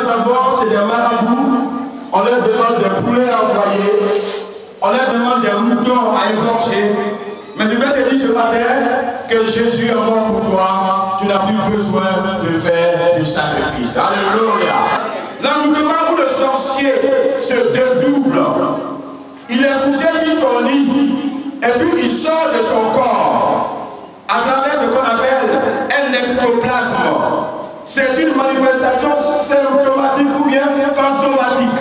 savoir, c'est des marabouts. On leur demande des poulets à envoyer. On leur demande des moutons à égorger. Mais je vais te dire ce matin que Jésus est mort pour toi. Tu n'as plus besoin de faire du sacrifice. Alléluia. L'envoûtement ou le sorcier se dédouble. Il est couché sur son lit et puis il sort de son corps à travers ce qu'on appelle un ectoplasme. C'est une manifestation symptomatique ou bien fantomatique.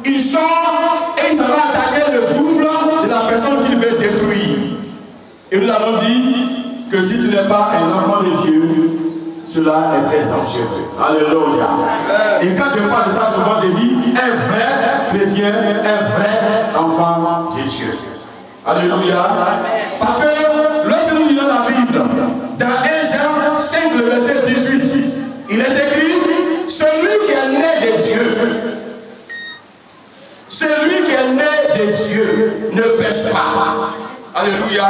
Il sort et il va attaquer le double de la personne qu'il veut détruire. Et nous avons dit que si tu n'es pas un enfant de Dieu, cela est très dangereux. Alléluia. Et quand je parle de ça, souvent je dis un vrai chrétien, un vrai enfant de Dieu. Alléluia. Parce que lorsque nous lisons la Bible, dans 1 Jean 5, le verset 18, il est écrit, celui qui est né de Dieu, celui qui est né de Dieu ne pêche pas. Alléluia.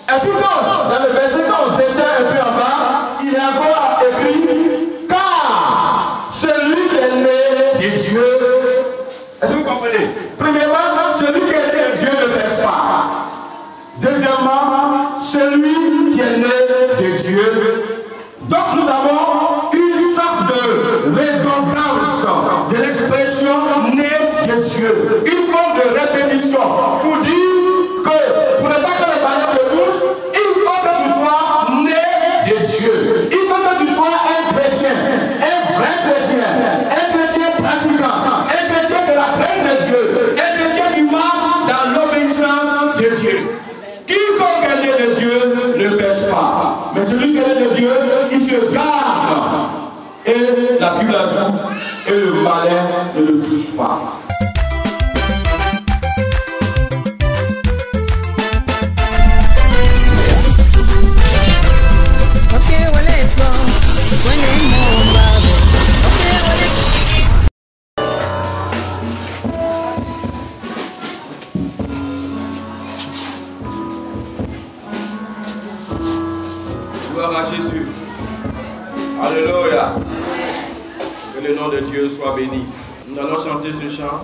Et puis dans le verset, quand on descend un peu en bas, il est encore écrit, car celui qui est né de Dieu, est-ce que vous comprenez? Premièrement, celui qui est né de Dieu ne pêche pas. Deuxièmement, celui qui est né de Dieu. Donc nous avons une sorte de redondance de l'expression né de Dieu. Une forme de répétition pour dire que pour ne pas que les barrières de bouche, il faut que tu sois né de Dieu. Il faut que tu sois un chrétien, un vrai chrétien, un chrétien pratiquant, un chrétien de la crainte de Dieu, un chrétien qui marche dans l'obéissance de Dieu. Quiconque est né de Dieu ne pêche pas. Mais celui qui est né de Dieu, il se garde. Et la Bible ajoute, et le malin ne le touche pas. Gloire à Jésus. Alléluia. Que le nom de Dieu soit béni. Nous allons chanter ce chant.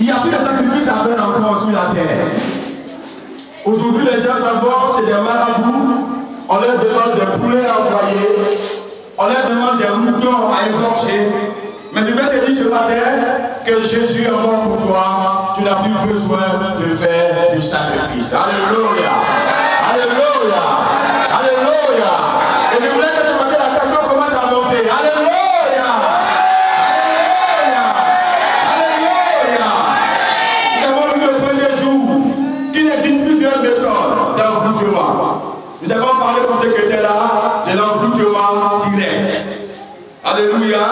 Il n'y a plus de sacrifices à faire encore sur la terre. Aujourd'hui, les gens savants, c'est des marabouts. On leur demande des poulets à envoyer. On leur demande des moutons à égorger. Mais je vais te dire ce matin que Jésus est mort pour toi. Tu n'as plus besoin de faire du sacrifice. Alléluia. Alléluia. Alléluia. Et je voulais que ce matin la question commence à monter. Alléluia. Alléluia. Alléluia. Nous avons vu le premier jour qu'il existe plusieurs méthodes d'envoûtement. Nous avons parlé pour ceux qui étaient là de l'envoûtement direct. Alléluia.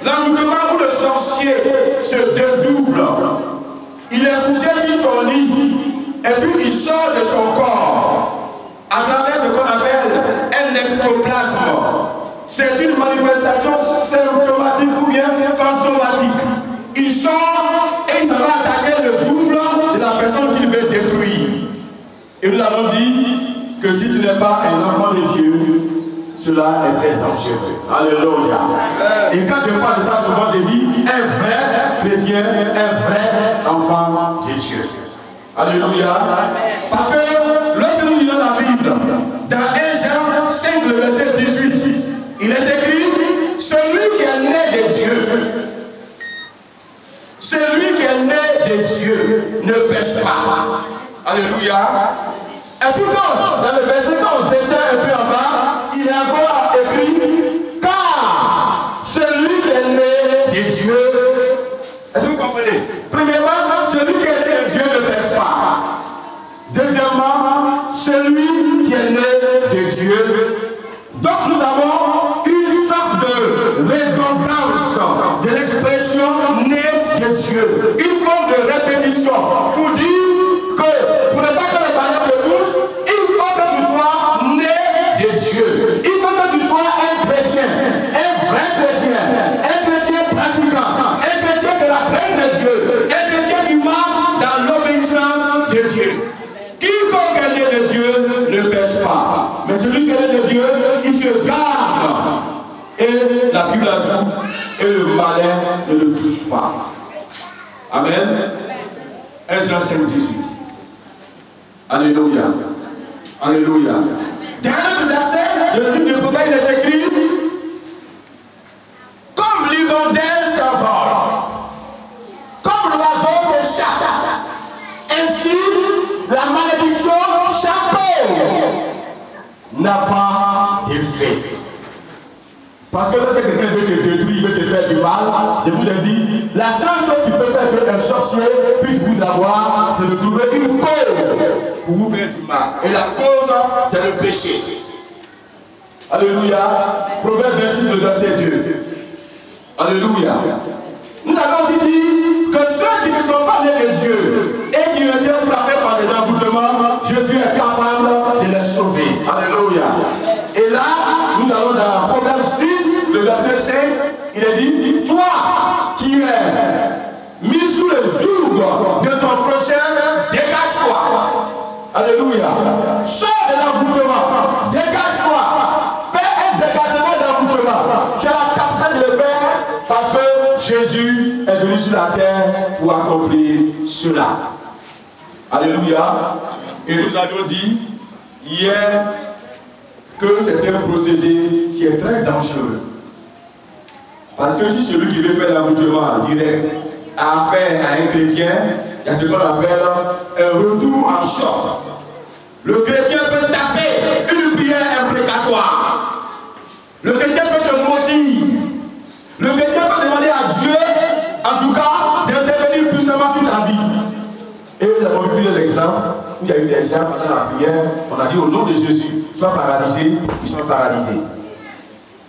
L'envoûtement où le sorcier se dédouble. Il est couché sur son lit et puis il sort de son corps à travers ce qu'on appelle un ectoplasme. C'est une manifestation symptomatique ou bien fantomatique. Il sort et il va attaquer le double de la personne qu'il veut détruire. Et nous avons dit que si tu n'es pas un enfant de Dieu, cela est très dangereux. Alléluia. Et quand je parle de ça, souvent je dis un vrai chrétien, un vrai enfant de Dieu. Alléluia. Parce que lorsque nous lisons la Bible, dans 1 Jean 5, le verset 18, il est écrit: celui qui est né de Dieu, celui qui est né de Dieu ne pêche pas. Alléluia. Et puis dans le verset, quand on descend un peu en bas, il est encore écrit: car celui qui est né de Dieu, est-ce que vous comprenez? Premièrement, celui qui est né de Dieu ne pêche pas. Deuxièmement, celui qui est né de Dieu. Donc nous avons une sorte de redondance de l'expression né de Dieu. Une forme de répétition pour dire que pour ne pas que les barrières de bouche, il faut que tu sois né de Dieu. Il faut que tu sois un chrétien, un vrai chrétien, un chrétien pratiquant, un chrétien de la crainte de Dieu, un chrétien qui marche dans l'obéissance de Dieu. Quiconque est né de Dieu ne pêche pas. Mais celui qui est né de Dieu, il se garde. Et la Bible ajoute, et le malin ne le touche pas. Amen. 1 Jean 5, 18. Alléluia. Alléluia. Dans le verset, le livre de Proverbes est écrit: comme l'hirondelle s'envole, comme l'oiseau s'échappe, ainsi la malédiction chapeau n'a pas d'effet. Parce que lorsque quelqu'un veut te détruire, il veut te faire du mal, je vous ai dit, la seule chose qui peut faire qu'un sorcier puisse vous avoir, c'est de trouver une cause pour vous faire du mal. Et la cause, c'est le péché. Alléluia. Proverbe 26, le verset 2. Alléluia. Nous avons aussi dit que ceux qui ne sont pas nés de Dieu et qui ont été frappés par des envoûtements, Jésus est capable de les sauver. Alléluia. Et là, nous allons dans Proverbe 6, le verset 5, il est dit, toi qui es mis sous le joug de ton prochain, dégage-toi. Alléluia. Sors de l'envoûtement, dégage-toi. Fais un dégagement d'envoûtement. Tu as la capacité de le faire parce que Jésus est venu sur la terre pour accomplir cela. Alléluia. Et nous avions dit hier que c'est un procédé qui est très dangereux. Parce que si celui qui veut faire l'envoûtement direct a affaire à un chrétien, il y a ce qu'on appelle un retour en choc. Le chrétien peut taper une prière imprécatoire. Le chrétien peut te maudire. Le chrétien peut demander à Dieu, en tout cas, d'intervenir puissamment sur ta vie. Et nous avons vu l'exemple où il y a eu des gens pendant la prière, on a dit au nom de Jésus, sois paralysé, ils sont paralysés.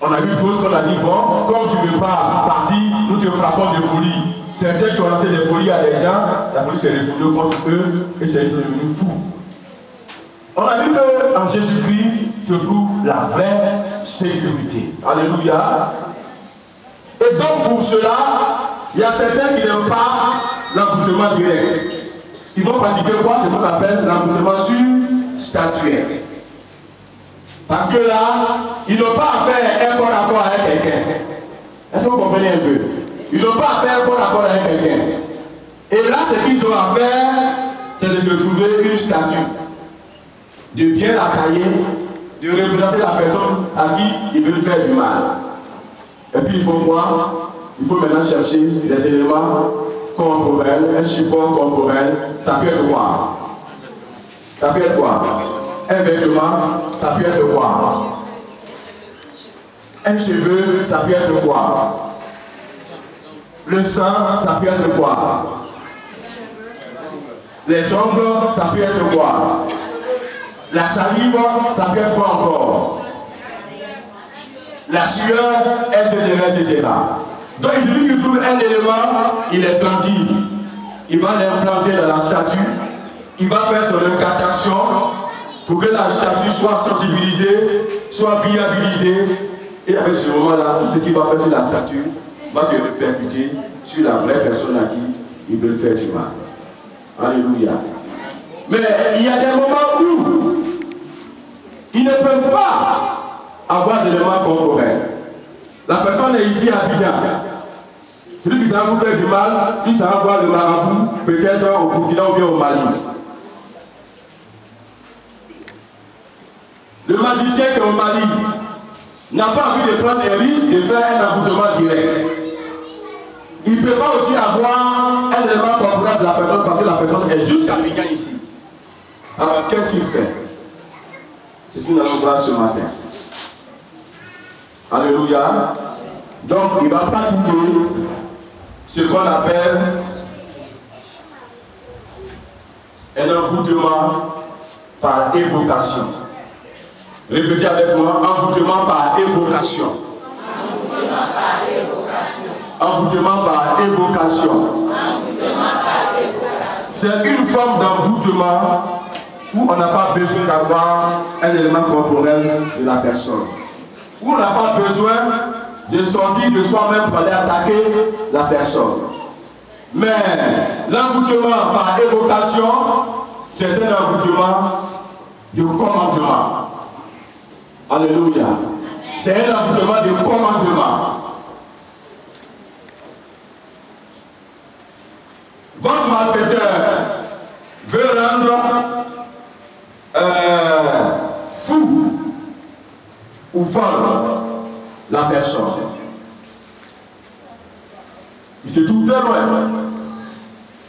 On a vu d'autres qu'on a dit, bon, comme tu ne veux pas partir, nous te frappons de folie. Certains qui ont lancé des folies à des gens, la folie s'est retournée contre eux et c'est devenu fou. On a vu qu'en Jésus-Christ se trouve la vraie sécurité. Alléluia. Et donc pour cela, il y a certains qui n'aiment pas l'envoûtement direct. Ils vont pratiquer quoi? C'est ce qu'on appelle l'envoûtement sur statuette. Parce que là, ils n'ont pas à faire un bon rapport avec quelqu'un. Est-ce que vous comprenez un peu? Ils n'ont pas à faire un bon rapport avec quelqu'un. Et là, ce qu'ils ont à faire, c'est de se trouver une statue. De bien la tailler, de représenter la personne à qui ils veulent faire du mal. Et puis il faut quoi? Il faut maintenant chercher des éléments corporels, un support corporel. Ça peut être quoi? Ça peut être quoi? Un vêtement, ça peut être quoi? Un cheveu, ça peut être quoi? Le sang, ça peut être quoi? Les ongles, ça peut être quoi? La salive, ça peut être quoi encore? La sueur, etc. Donc celui qui trouve un élément, il est tranquille. Il va l'implanter dans la statue. Il va faire son incantation pour que la statue soit sensibilisée, soit viabilisée. Et avec ce moment-là, tout ce qu'il va faire sur la statue va se répercuter sur la vraie personne à qui il veut faire du mal. Alléluia. Mais il y a des moments où ils ne peuvent pas avoir d'éléments corporels. La personne est ici à Abidjan. Celui qui s'en vous faire du mal, il s'en va voir le marabout, peut-être au Burkina ou bien au Mali. Le magicien qui est au Mali n'a pas envie de prendre des risques de faire un envoûtement direct. Il ne peut pas aussi avoir un élément corporel de la personne parce que la personne est juste à Abidjan ici. Alors qu'est-ce qu'il fait? C'est une annonce ce matin. Alléluia. Donc il va pratiquer ce qu'on appelle un envoûtement par évocation. Répétez avec moi, envoûtement par évocation. Envoûtement par évocation. Envoûtement par évocation. Envoûtement par évocation. C'est une forme d'envoûtement où on n'a pas besoin d'avoir un élément corporel de la personne. Où on n'a pas besoin de sortir de soi-même pour aller attaquer la personne. Mais l'envoûtement par évocation, c'est un envoûtement de commandement. Alléluia. C'est un envoûtement de commandement. Votre malfaiteur veut rendre fou ou folle la personne. Il se trouve très loin.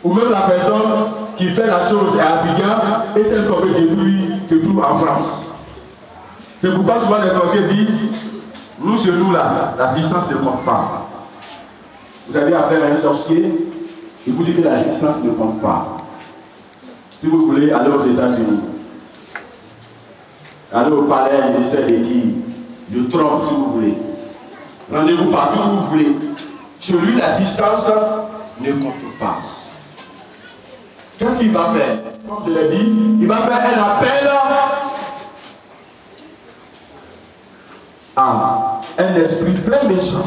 Ou même la personne qui fait la chose est à Abidjan et celle qu'on veut détruire se trouve en France. C'est pourquoi souvent les sorciers disent, nous chez nous là, la distance ne compte pas. Vous avez affaire à un sorcier, il vous dit que la distance ne compte pas. Si vous voulez aller aux États-Unis, aller au palais de Trump si vous voulez. Rendez-vous partout où vous voulez. Chez lui, la distance ne compte pas. Qu'est-ce qu'il va faire? Comme je l'ai dit, il va faire un appel à un esprit très méchant.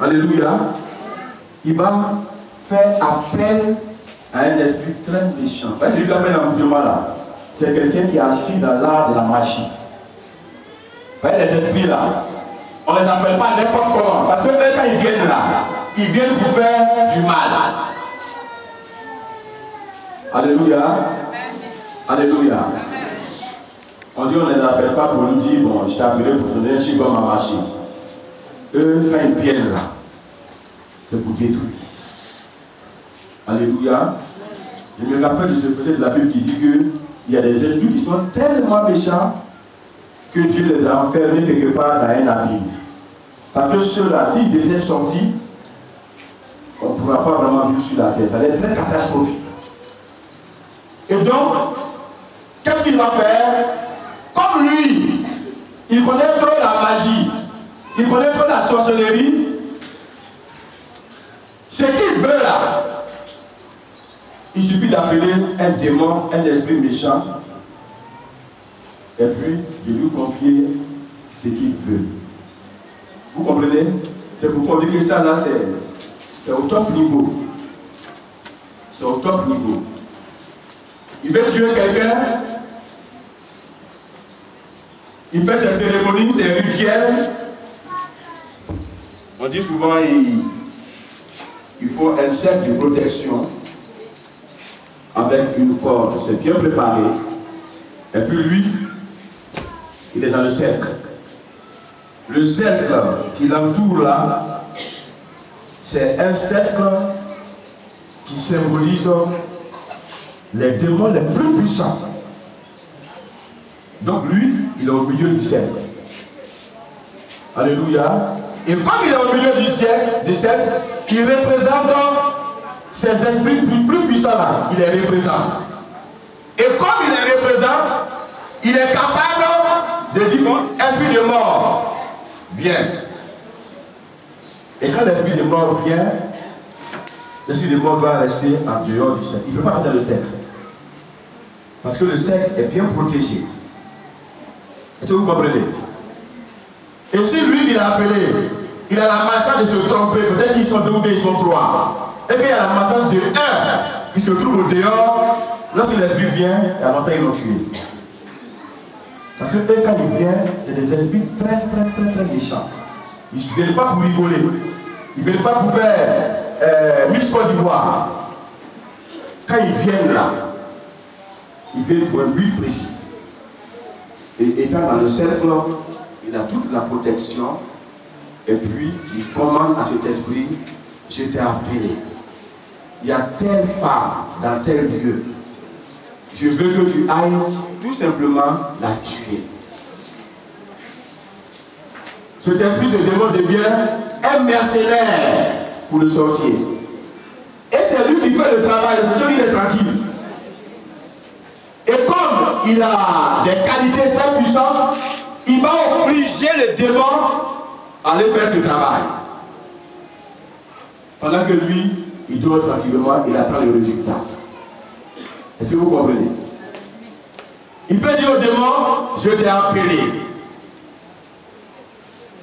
Alléluia. Il va faire appel à un esprit très méchant. C'est lui qui a fait l'envoûtement là. C'est quelqu'un qui est assis dans l'art de la magie. Vous voyez les esprits là, on ne les appelle pas n'importe comment. Parce que eux, quand ils viennent là, ils viennent pour faire du mal. Alléluia. Alléluia. On dit on ne les appelle pas pour nous dire, bon, je t'ai appelé pour donner un chiffre à ma machine. Eux, quand ils viennent là, c'est pour détruire. Alléluia. Je me rappelle de ce côté de la Bible qui dit qu'il y a des esprits qui sont tellement méchants que Dieu les a enfermés quelque part dans un abîme. Parce que ceux-là, s'ils étaient sortis, on ne pourra pas vraiment vivre sur la terre. Ça va être très catastrophique. Et donc, qu'est-ce qu'il va faire? Comme lui, il connaît trop la magie, il connaît trop la sorcellerie, ce qu'il veut là, il suffit d'appeler un démon, un esprit méchant, et puis de lui confier ce qu'il veut. Vous comprenez? C'est pour qu'on dise que ça là, c'est au top niveau. C'est au top niveau. Il veut tuer quelqu'un, il fait ses cérémonies, ses rituels. On dit souvent il faut un cercle de protection avec une corde, c'est bien préparé. Et puis lui, il est dans le cercle. Le cercle qui l'entoure là, c'est un cercle qui symbolise les démons les plus puissants. Donc lui, il est au milieu du cercle. Alléluia. Et comme il est au milieu du cercle, il représente ces esprits plus puissants là. Il les représente. Et comme il les représente, il est capable de dire, esprit de mort, viens. Et quand l'esprit de mort vient, l'esprit de mort doit rester en dehors du cercle. Il ne peut pas rentrer dans le cercle. Parce que le cercle est bien protégé. Est-ce que vous comprenez? Et si lui, il a appelé, il a la malchance de se tromper, peut-être qu'ils sont deux ou bien ils sont trois. Et puis il y a la malchance de un qui se trouve au dehors. Lorsque l'esprit vient, il y a longtemps ils l'ont tué. Parce que eux, quand ils viennent, c'est des esprits très méchants. Ils ne viennent pas pour rigoler. Ils ne viennent pas pour faire Miss Côte d'Ivoire. Quand ils viennent là, ils viennent pour un but précis. Et étant dans le cercle, il a toute la protection. Et puis, il commande à cet esprit, je t'ai appelé. Il y a telle femme dans tel lieu. Je veux que tu ailles tout simplement la tuer. Cet esprit, ce démon devient un mercenaire pour le sorcier. Et c'est lui qui fait le travail, c'est lui qui est tranquille. Et comme il a des qualités très puissantes, il va obliger le démon à aller faire ce travail. Pendant que lui, il dort tranquillement, il attend le résultat. Est-ce que vous comprenez? Il peut dire au démon, je t'ai appelé.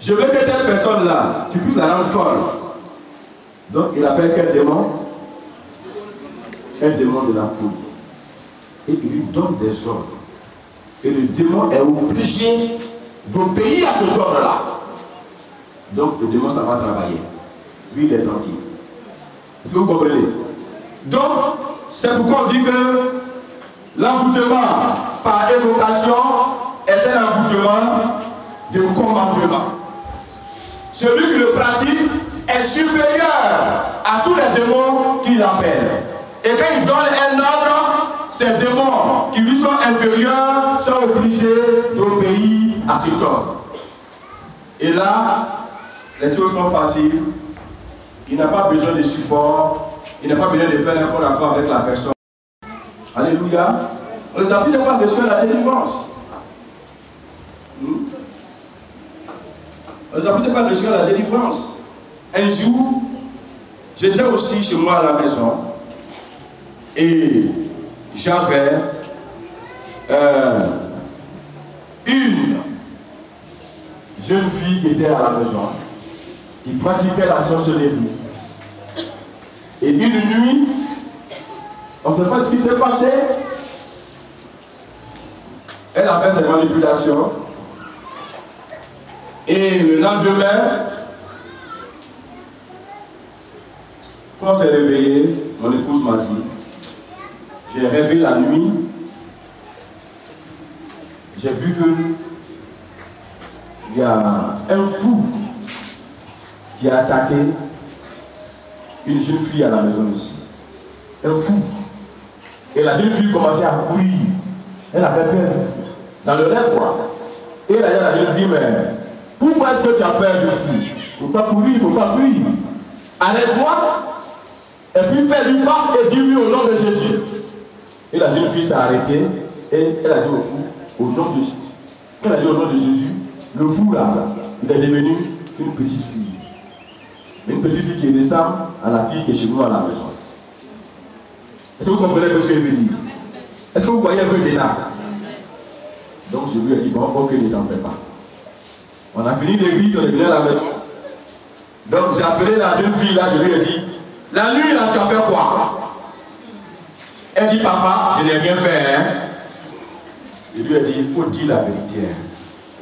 Je veux que cette personne-là, tu puisses la rendre folle. Donc il appelle quel démon? Un démon de la foule. Et il lui donne des ordres. Et le démon est obligé d'obéir à ce ordre-là. Donc le démon, ça va travailler. Lui, il est tranquille. Est-ce que vous comprenez? Donc, c'est pourquoi on dit que l'envoûtement par évocation est un envoûtement de commandement. Celui qui le pratique est supérieur à tous les démons qui l'appellent. Et quand il donne un ordre, ces démons qui lui sont inférieurs sont obligés d'obéir à cet homme. Et là, les choses sont faciles. Il n'a pas besoin de support. Il n'a pas besoin de faire un rapport avec la personne. Alléluia. On les appuie de pas de faire la délivrance. On les appuie de pas de faire la délivrance. Un jour, j'étais aussi chez moi à la maison et j'avais une jeune fille qui était à la maison, qui pratiquait la sorcellerie. Et une nuit, on ne sait pas ce qui s'est passé. Elle a fait ses manipulations. Et le lendemain, quand on s'est réveillé, mon épouse m'a dit, j'ai rêvé la nuit, j'ai vu que il y a un fou qui a attaqué une jeune fille à la maison ici. Un fou. Et la jeune fille commençait à courir. Elle avait peur du fou. Dans le rêve, quoi. Et elle a dit à la jeune fille, mais pourquoi est-ce que tu as peur du fou? Il ne faut pas courir, il ne faut pas fuir. Arrête-toi. Et puis fais-lui face et dis-lui au nom de Jésus. Et la jeune fille s'est arrêtée et elle a dit au fou, au nom de Jésus. Elle a dit au nom de Jésus, le fou là, il est devenu une petite fille. Une petite fille qui ressemble à la fille qui est chez nous à la maison. Est-ce que vous comprenez ce que je veux dire? Est-ce que vous voyez un peu déjà? Donc je lui ai dit, bon, ok, ne t'en fais pas. On a fini l'église, on est venu à la maison. Donc j'ai appelé la jeune fille là, je lui ai dit, la nuit là, tu as fait quoi? Elle dit, papa, je n'ai rien fait. Hein? Je lui ai dit, il faut dire la vérité. Hein?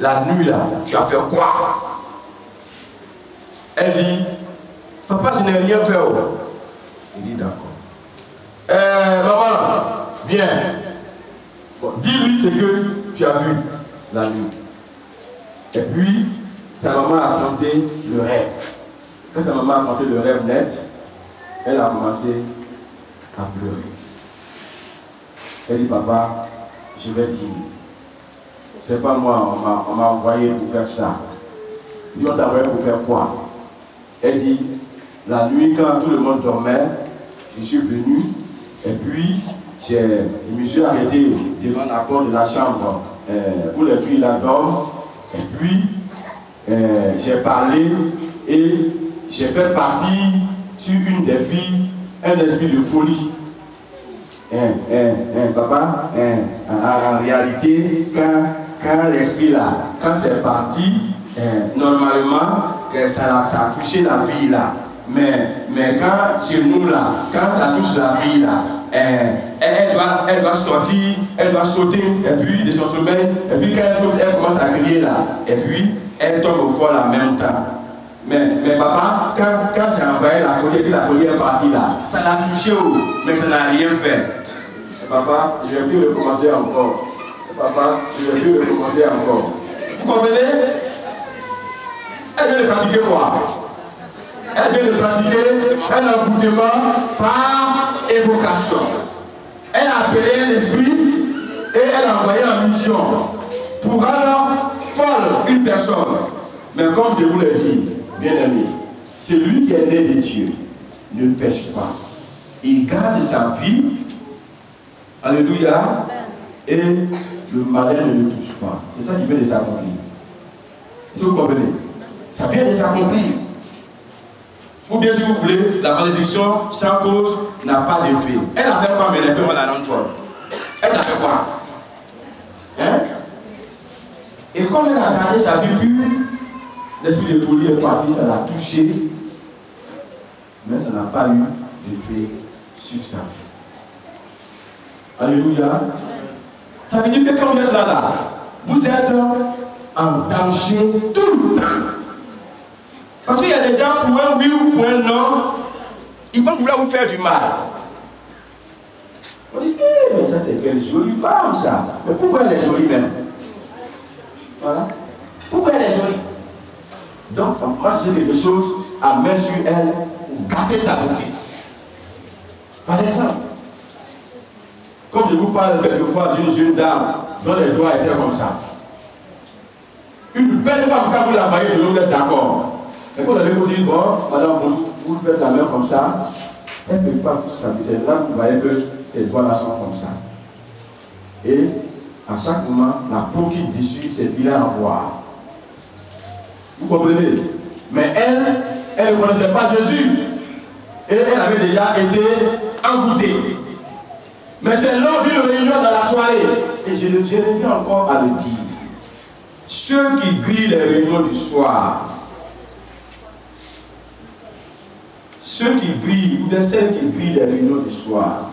La nuit là, tu as fait quoi? Elle dit, papa, je n'ai rien fait. Oh. Il dit, d'accord. Maman, viens. Bon, dis-lui ce que tu as vu la nuit. Et puis, sa maman a raconté le rêve. Quand sa maman a raconté le rêve net, elle a commencé à pleurer. Elle dit, papa, je vais dire, c'est pas moi, on m'a envoyé pour faire ça. Il dit, on t'a envoyé pour faire quoi? Elle dit, la nuit, quand tout le monde dormait, je suis venu, et puis, je me suis arrêté devant la porte de la chambre où les filles là dorment, et puis, j'ai parlé et j'ai fait partir sur une des filles un esprit de folie. Papa, en réalité, quand l'esprit là, quand c'est parti, normalement, ça a touché la fille là. Mais quand chez nous là, quand ça touche la fille là, elle doit sortir, elle doit sauter, et puis de son sommeil, et puis quand elle saute, elle commence à crier là, et puis elle tombe au fond en même temps. Mais papa, quand j'ai envoyé la folie, et puis la folie est partie là, ça l'a touché, mais ça n'a rien fait. Et papa, je vais plus recommencer encore. Et papa, je vais plus recommencer encore. Vous comprenez? Elle vient de pratiquer quoi? Elle vient de pratiquer un envoûtement par évocation. Elle a appelé un esprit et elle a envoyé en mission pour rendre folle une personne. Mais comme je vous l'ai dit, bien aimé, celui qui est né de Dieu ne pêche pas. Il garde sa vie. Alléluia. Et le malin ne le touche pas. C'est ça qui vient de s'accomplir. Est-ce que vous comprenez? Ça vient de s'accomplir. Ou bien si vous voulez, la malédiction sans cause n'a pas d'effet. Elle a fait quoi, mais elle a fait mal à l'enfant. Elle a fait quoi? Hein? Et comme elle a gardé sa vie pure, l'esprit de folie est parti, ça l'a touché, mais ça n'a pas eu d'effet sur sa vie. Alléluia. Ça veut dire que quand vous êtes là, vous êtes en danger tout le temps. Parce qu'il y a des gens, pour un oui ou pour un non, ils vont vouloir vous faire du mal. On dit, mais ça c'est quelle jolie femme ça. Mais pourquoi elle est jolie même? Voilà. Pourquoi elle est jolie? Donc, moi c'est quelque chose à mettre sur elle pour garder sa beauté. Par exemple, comme je vous parle quelquefois d'une jeune dame dont les doigts étaient comme ça. Une belle femme, quand vous la voyez, vous êtes d'accord. Et quand vous allez vous dire, bon, madame, vous faites la main comme ça, elle ne peut pas s'habiller. C'est là que vous voyez que ces doigts-là sont comme ça. Et à chaque moment, la peau qui dessus, c'est vilain à voir. Vous comprenez? Mais elle ne connaissait pas Jésus. Et elle avait déjà été envoûtée. Mais c'est lors d'une réunion dans la soirée. Et je reviens encore à le dire. Ceux qui grillent les réunions du soir, ceux qui grillent, ou celles qui grillent les réunions du soir,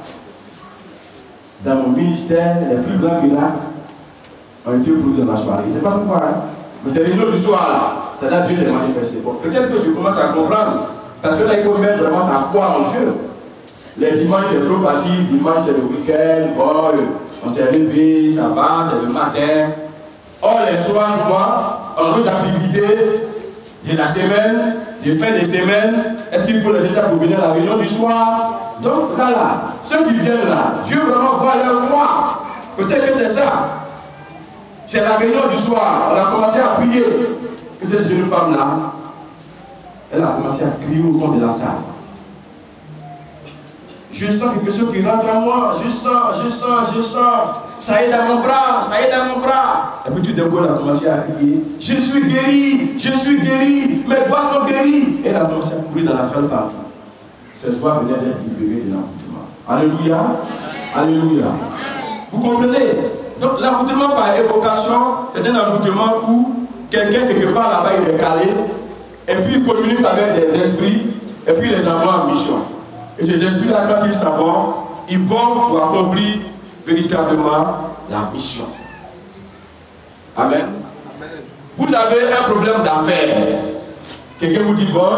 dans mon ministère, les plus grands miracles ont été produits dans la soirée. Je ne sais pas pourquoi, hein? Mais ces réunions du soir, là, c'est là que Dieu s'est manifesté. Bon, peut-être que je commence à comprendre, parce que là, il faut mettre vraiment sa foi en Dieu. Les dimanches, c'est trop facile. Dimanche, c'est le week-end. Bon, on s'est levé, ça va, c'est le matin. Or, les soirs, moi, en autre activité de la semaine, de fin de semaine, est-ce qu'il faut les aider pour venir à la réunion du soir? Donc, là, ceux qui viennent là, Dieu vraiment voit leur foi. Peut-être que c'est ça. C'est la réunion du soir. On a commencé à prier. Que cette jeune femme-là, elle a commencé à crier au fond de la salle. Je sens quelque chose qui rentre en moi. Je sens. Ça y est dans mon bras, Et puis tout d'un coup, elle a commencé à crier. Je suis guéri, mes doigts sont guéris. Elle a commencé à courir dans la salle partout. Ce soir, venait d'être libérée de l'envoûtement. Alléluia. Alléluia. Vous comprenez? Donc l'envoûtement par évocation, c'est un envoûtement où quelqu'un quelque part là-bas il est calé, et puis il communique avec des esprits, et puis il les envoie en mission. Et ces esprits-là, quand ils s'avont, ils vont pour accomplir véritablement la mission. Amen. Vous avez un problème d'affaires. Quelqu'un vous dit, bon,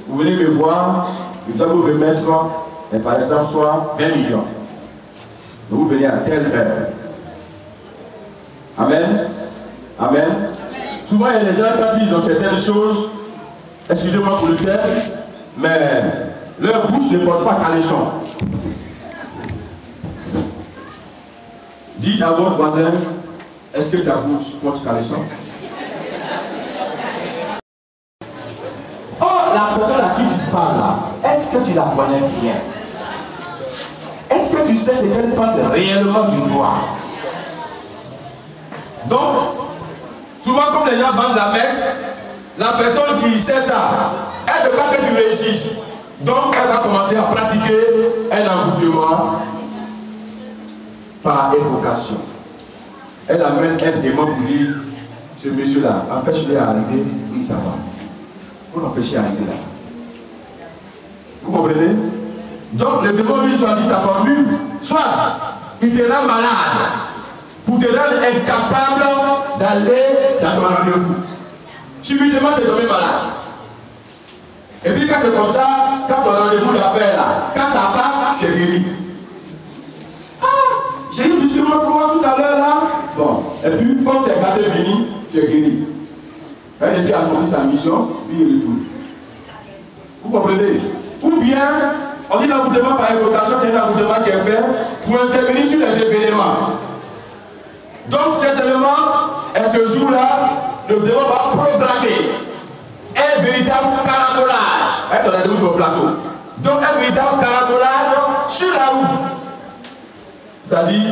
vous venez me voir, je dois vous remettre, par exemple, soit 20 millions. Donc vous venez à telle heure. Amen. Amen. Souvent, il y a des gens quand ils ont certaines choses, excusez-moi pour le terme, mais leur bouche ne porte pas caleçon. Dis à votre voisin, est-ce que ta bouche porte caleçon? Oh, la personne à qui tu parles là, est-ce que tu la connais bien? Est-ce que tu sais ce qu'elle pense réellement du toi? Donc, souvent comme les gens vendent la messe, la personne qui sait ça, elle ne veut pas que tu réussisses. Donc, elle va commencer à pratiquer un envoûtement par évocation. Elle amène un démon pour dire, ce monsieur-là, empêche-le à arriver, oui, ça va. Pour l'empêcher à arriver là. Vous comprenez? Donc, le démon lui choisit sa formule. Soit il te rend malade pour te rendre incapable d'aller dans ton rendez-vous. Subitement, tu es tombé malade. Et puis, quand c'est comme ça, quand ton rendez-vous l'a fait là, quand ça passe, c'est guéri. Ah, j'ai eu du chemin froid tout à l'heure là. Bon, et puis, quand c'est gâté fini, tu es guéri. Elle était accompli sa mission, puis il retourne. Vous comprenez? Ou bien, on dit l'envoûtement par évocation, c'est un envoûtement qui est fait pour intervenir sur les événements. Donc, cet élément, et ce jour-là, le démon va programmer un véritable carambolage. On a dit sur le plateau. Donc, un véritable carambolage sur la route. C'est-à-dire,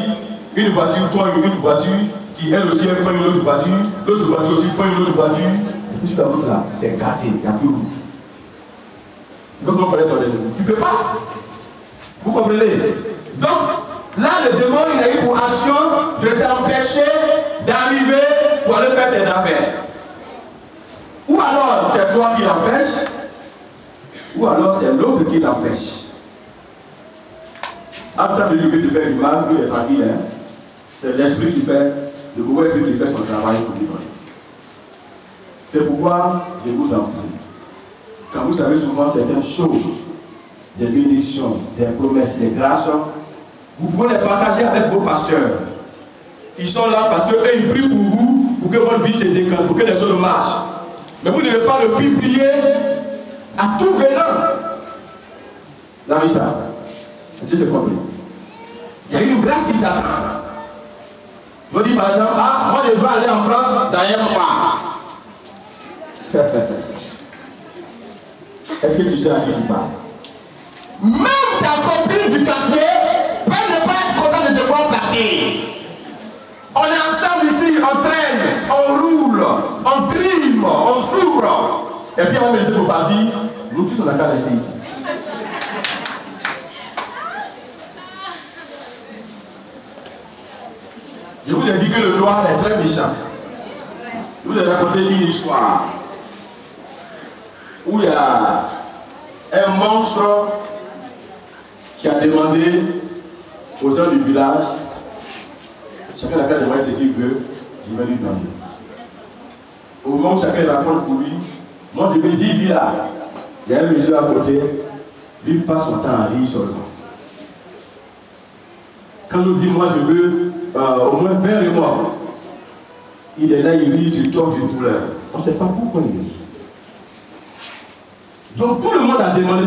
une voiture prend une voiture, qui elle aussi elle prend une autre voiture, l'autre voiture aussi prend une autre voiture. Et puis sur la route là, c'est gâté, il n'y a plus de route. Donc, on parlait de vous. Tu ne peux pas. Vous comprenez? Donc, là, le démon, il a eu pour action de t'empêcher d'arriver pour aller faire tes affaires. Ou alors, c'est toi qui l'empêches, ou alors, c'est l'autre qui l'empêche. En train de lui faire du mal, lui est tranquille, hein? C'est l'esprit qui fait, le mauvais esprit qui fait son travail pour lui. C'est pourquoi je vous en prie. Quand vous savez souvent certaines choses, des bénédictions, des promesses, des grâces, vous pouvez les partager avec vos pasteurs. Ils sont là parce qu'eux ils prient pour vous, pour que votre vie se décante, pour que les choses marchent. Mais vous ne devez pas le prier à tout venant. La vie ça. Est-ce que c'est compris? Il y a une grâce qui t'attend. Je dis par exemple, ah, moi je veux aller en France, d'ailleurs pas. Est-ce que tu sais à qui tu parles? Même ta copine du quartier peut ne pas être contente de te voir plaquer. On est ensemble ici, on traîne, on roule, on trime, on s'ouvre. Et puis on va me dire pour partir, nous tous on a qu'à rester ici. Je vous ai dit que le noir est très méchant. Je vous ai raconté une histoire où il y a un monstre qui a demandé aux gens du village, chacun n'a qu'à demander ce qu'il veut, je vais lui donner. Au moment où chacun raconte pour lui, moi je vais dire, lui là, il y a un monsieur à côté, lui passe son temps à rire seulement. Quand nous dit moi je veux au moins 20 remords, il est là, il rit, il tord du douleur. On ne sait pas pourquoi il rit. Donc tout le monde a demandé,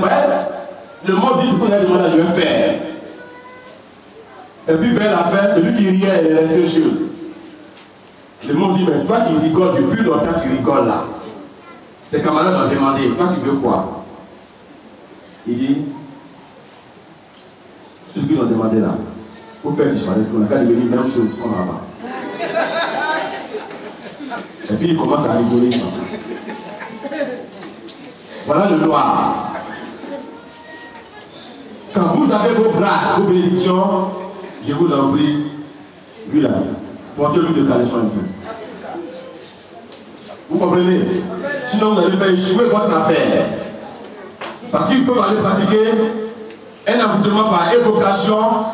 le monde dit ce qu'on a demandé à Dieu faire. Et puis vers la fin, celui qui riait est resté sûr. Le monde dit, mais toi qui rigoles depuis longtemps, tu rigoles là. Tes camarades ont demandé, toi tu veux quoi? Il dit, ceux qui l'ont demandé là, pour faire disparaître, on a qu'à devenir la même chose qu'on a là. Et puis il commence à rigoler. Voilà le noir. Quand vous avez vos grâces, vos bénédictions, je vous en prie, lui là, portez-lui de caleçon un peu. Vous comprenez? Sinon vous allez faire échouer votre affaire. Parce qu'il peut aller pratiquer un accoutrement par évocation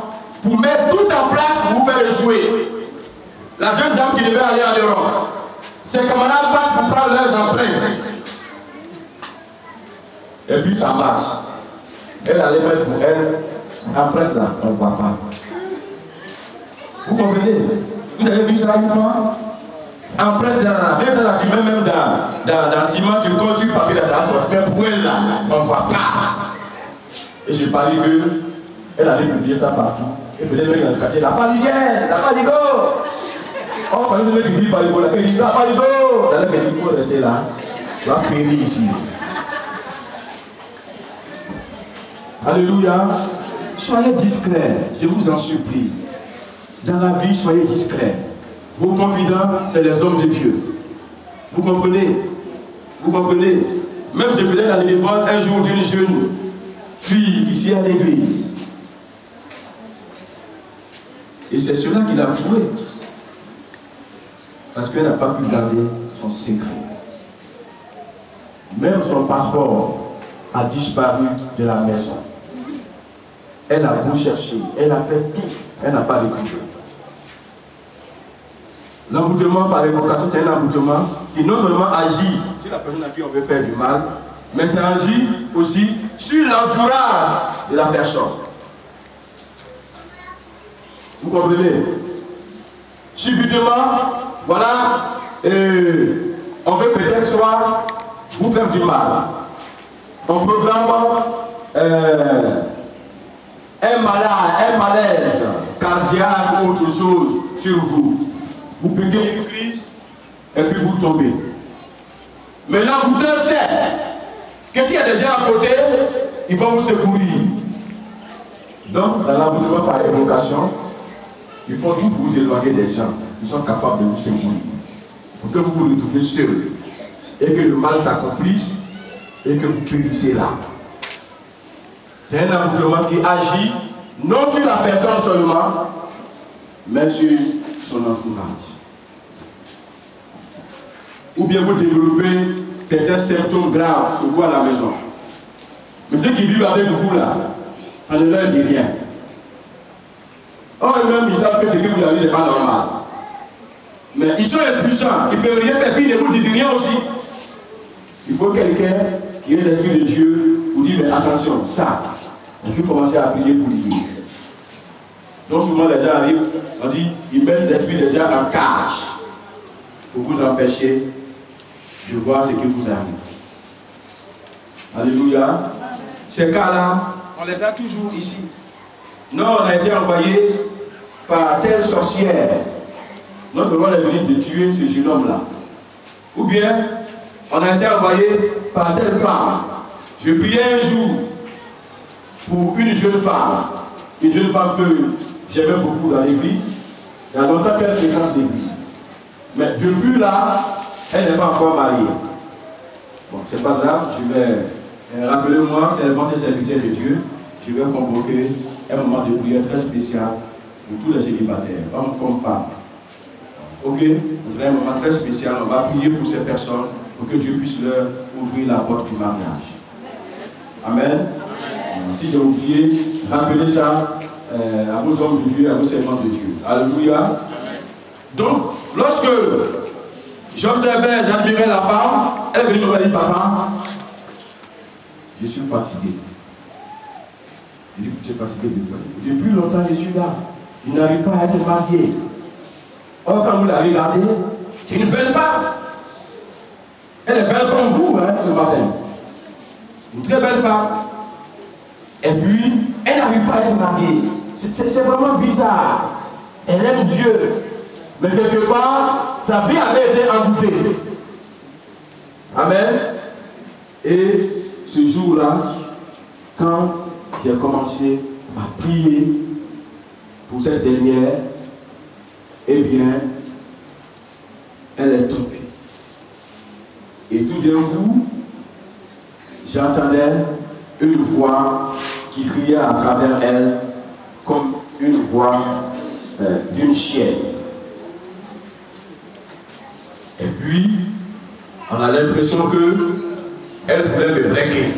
pour mettre tout en place pour vous faire échouer. La jeune dame qui devait aller en Europe, ses camarades partent pour prendre leurs empreintes. Et puis ça marche. Elle allait mettre pour elle, empreinte là, on ne voit pas. Vous comprenez? Vous avez vu ça une fois? Empreinte là, même dans ciment, tu colles sur le papier là, mais pour elle là, on ne voit pas. Et j'ai parlé qu'elle allait publier ça partout. Et peut-être même dans le quartier, la parisienne, la paligo. Oh, par exemple, qui dit paligo, la paligo, la paligo. La paligo, restez là. Tu vas périr ici. Alléluia. Soyez discrets, je vous en supplie. Dans la vie, soyez discrets. Vos confidents, c'est les hommes de Dieu. Vous comprenez? Vous comprenez? Même je faisais la délivrance un jour d'une jeune fille ici à l'église. Et c'est cela qu'il a prouvé. Parce qu'elle n'a pas pu garder son secret. Même son passeport a disparu de la maison. Elle a beau chercher, elle a fait tout, elle n'a pas récupéré. L'emboutement par évocation, c'est un emboutement qui non seulement agit sur la personne à qui on veut faire du mal, mais ça agit aussi sur l'entourage de la personne. Vous comprenez? Subitement, voilà, on veut peut-être soit vous faire du mal. On programme un malaise cardiaque ou autre chose sur vous. Vous piquez une crise et puis vous tombez. Mais l'embouteur sait que s'il y a des gens à côté, ils vont vous secourir. Donc, dans l'emboutement par évocation, il faut tout vous éloigner des gens qui sont capables de vous secourir. Pour que vous vous retrouviez seul et que le mal s'accomplisse et que vous périssez là. C'est un emboutement qui agit non sur la personne seulement, mais sur son entourage. Ou bien vous développez certains symptômes graves sur vous à la maison. Mais ceux qui vivent avec vous là, ça ne leur dit rien. Or, eux-mêmes, ils savent que ce que vous avez n'est pas normal. Mais ils sont impuissants, ils ne peuvent rien faire, puis ils ne vous disent rien aussi. Il faut quelqu'un qui est l'esprit de Dieu pour dire, mais attention, ça, on peut commencer à prier pour lui. Donc souvent les gens arrivent, on dit, ils mettent l'esprit des gens en cage pour vous empêcher de voir ce qui vous arrive. Alléluia. Ces cas-là, on les a toujours ici. Non, on a été envoyé par telle sorcière. Notre roi est venu de tuer ce jeune homme-là. Ou bien, on a été envoyé par telle femme. Je priais un jour pour une jeune femme que j'aimais beaucoup dans l'église. Il y a longtemps qu'elle fréquente l'église. Mais depuis là, elle n'est pas encore mariée. Bon, c'est pas grave, je vais. Rappelez-moi, c'est le vendredi serviteur de Dieu. Je vais convoquer un moment de prière très spécial pour tous les célibataires, hommes comme femmes. Ok? C'est un moment très spécial. On va prier pour ces personnes pour que Dieu puisse leur ouvrir la porte du mariage. Amen. Si j'ai oublié, rappelez ça à vos hommes de Dieu, à vos servants de Dieu. Alléluia. Donc, lorsque j'observais, j'admirais la femme, elle est venue me dire, papa, je suis fatigué. Je dis, tu es fatigué depuis longtemps, je suis là. Je n'arrive pas à être marié. Or, quand vous la regardez, c'est une belle femme. Elle est belle comme vous, hein, ce matin. Une très belle femme. Et puis, elle n'arrive pas à être mariée. C'est vraiment bizarre. Elle aime Dieu. Mais quelque part, sa vie avait été envoûtée. Amen. Et ce jour-là, quand j'ai commencé à prier pour cette dernière, eh bien, elle est tombée. Et tout d'un coup, j'entendais une voix qui criait à travers elle comme une voix d'une chienne. Et puis, on a l'impression qu'elle voulait me braquer.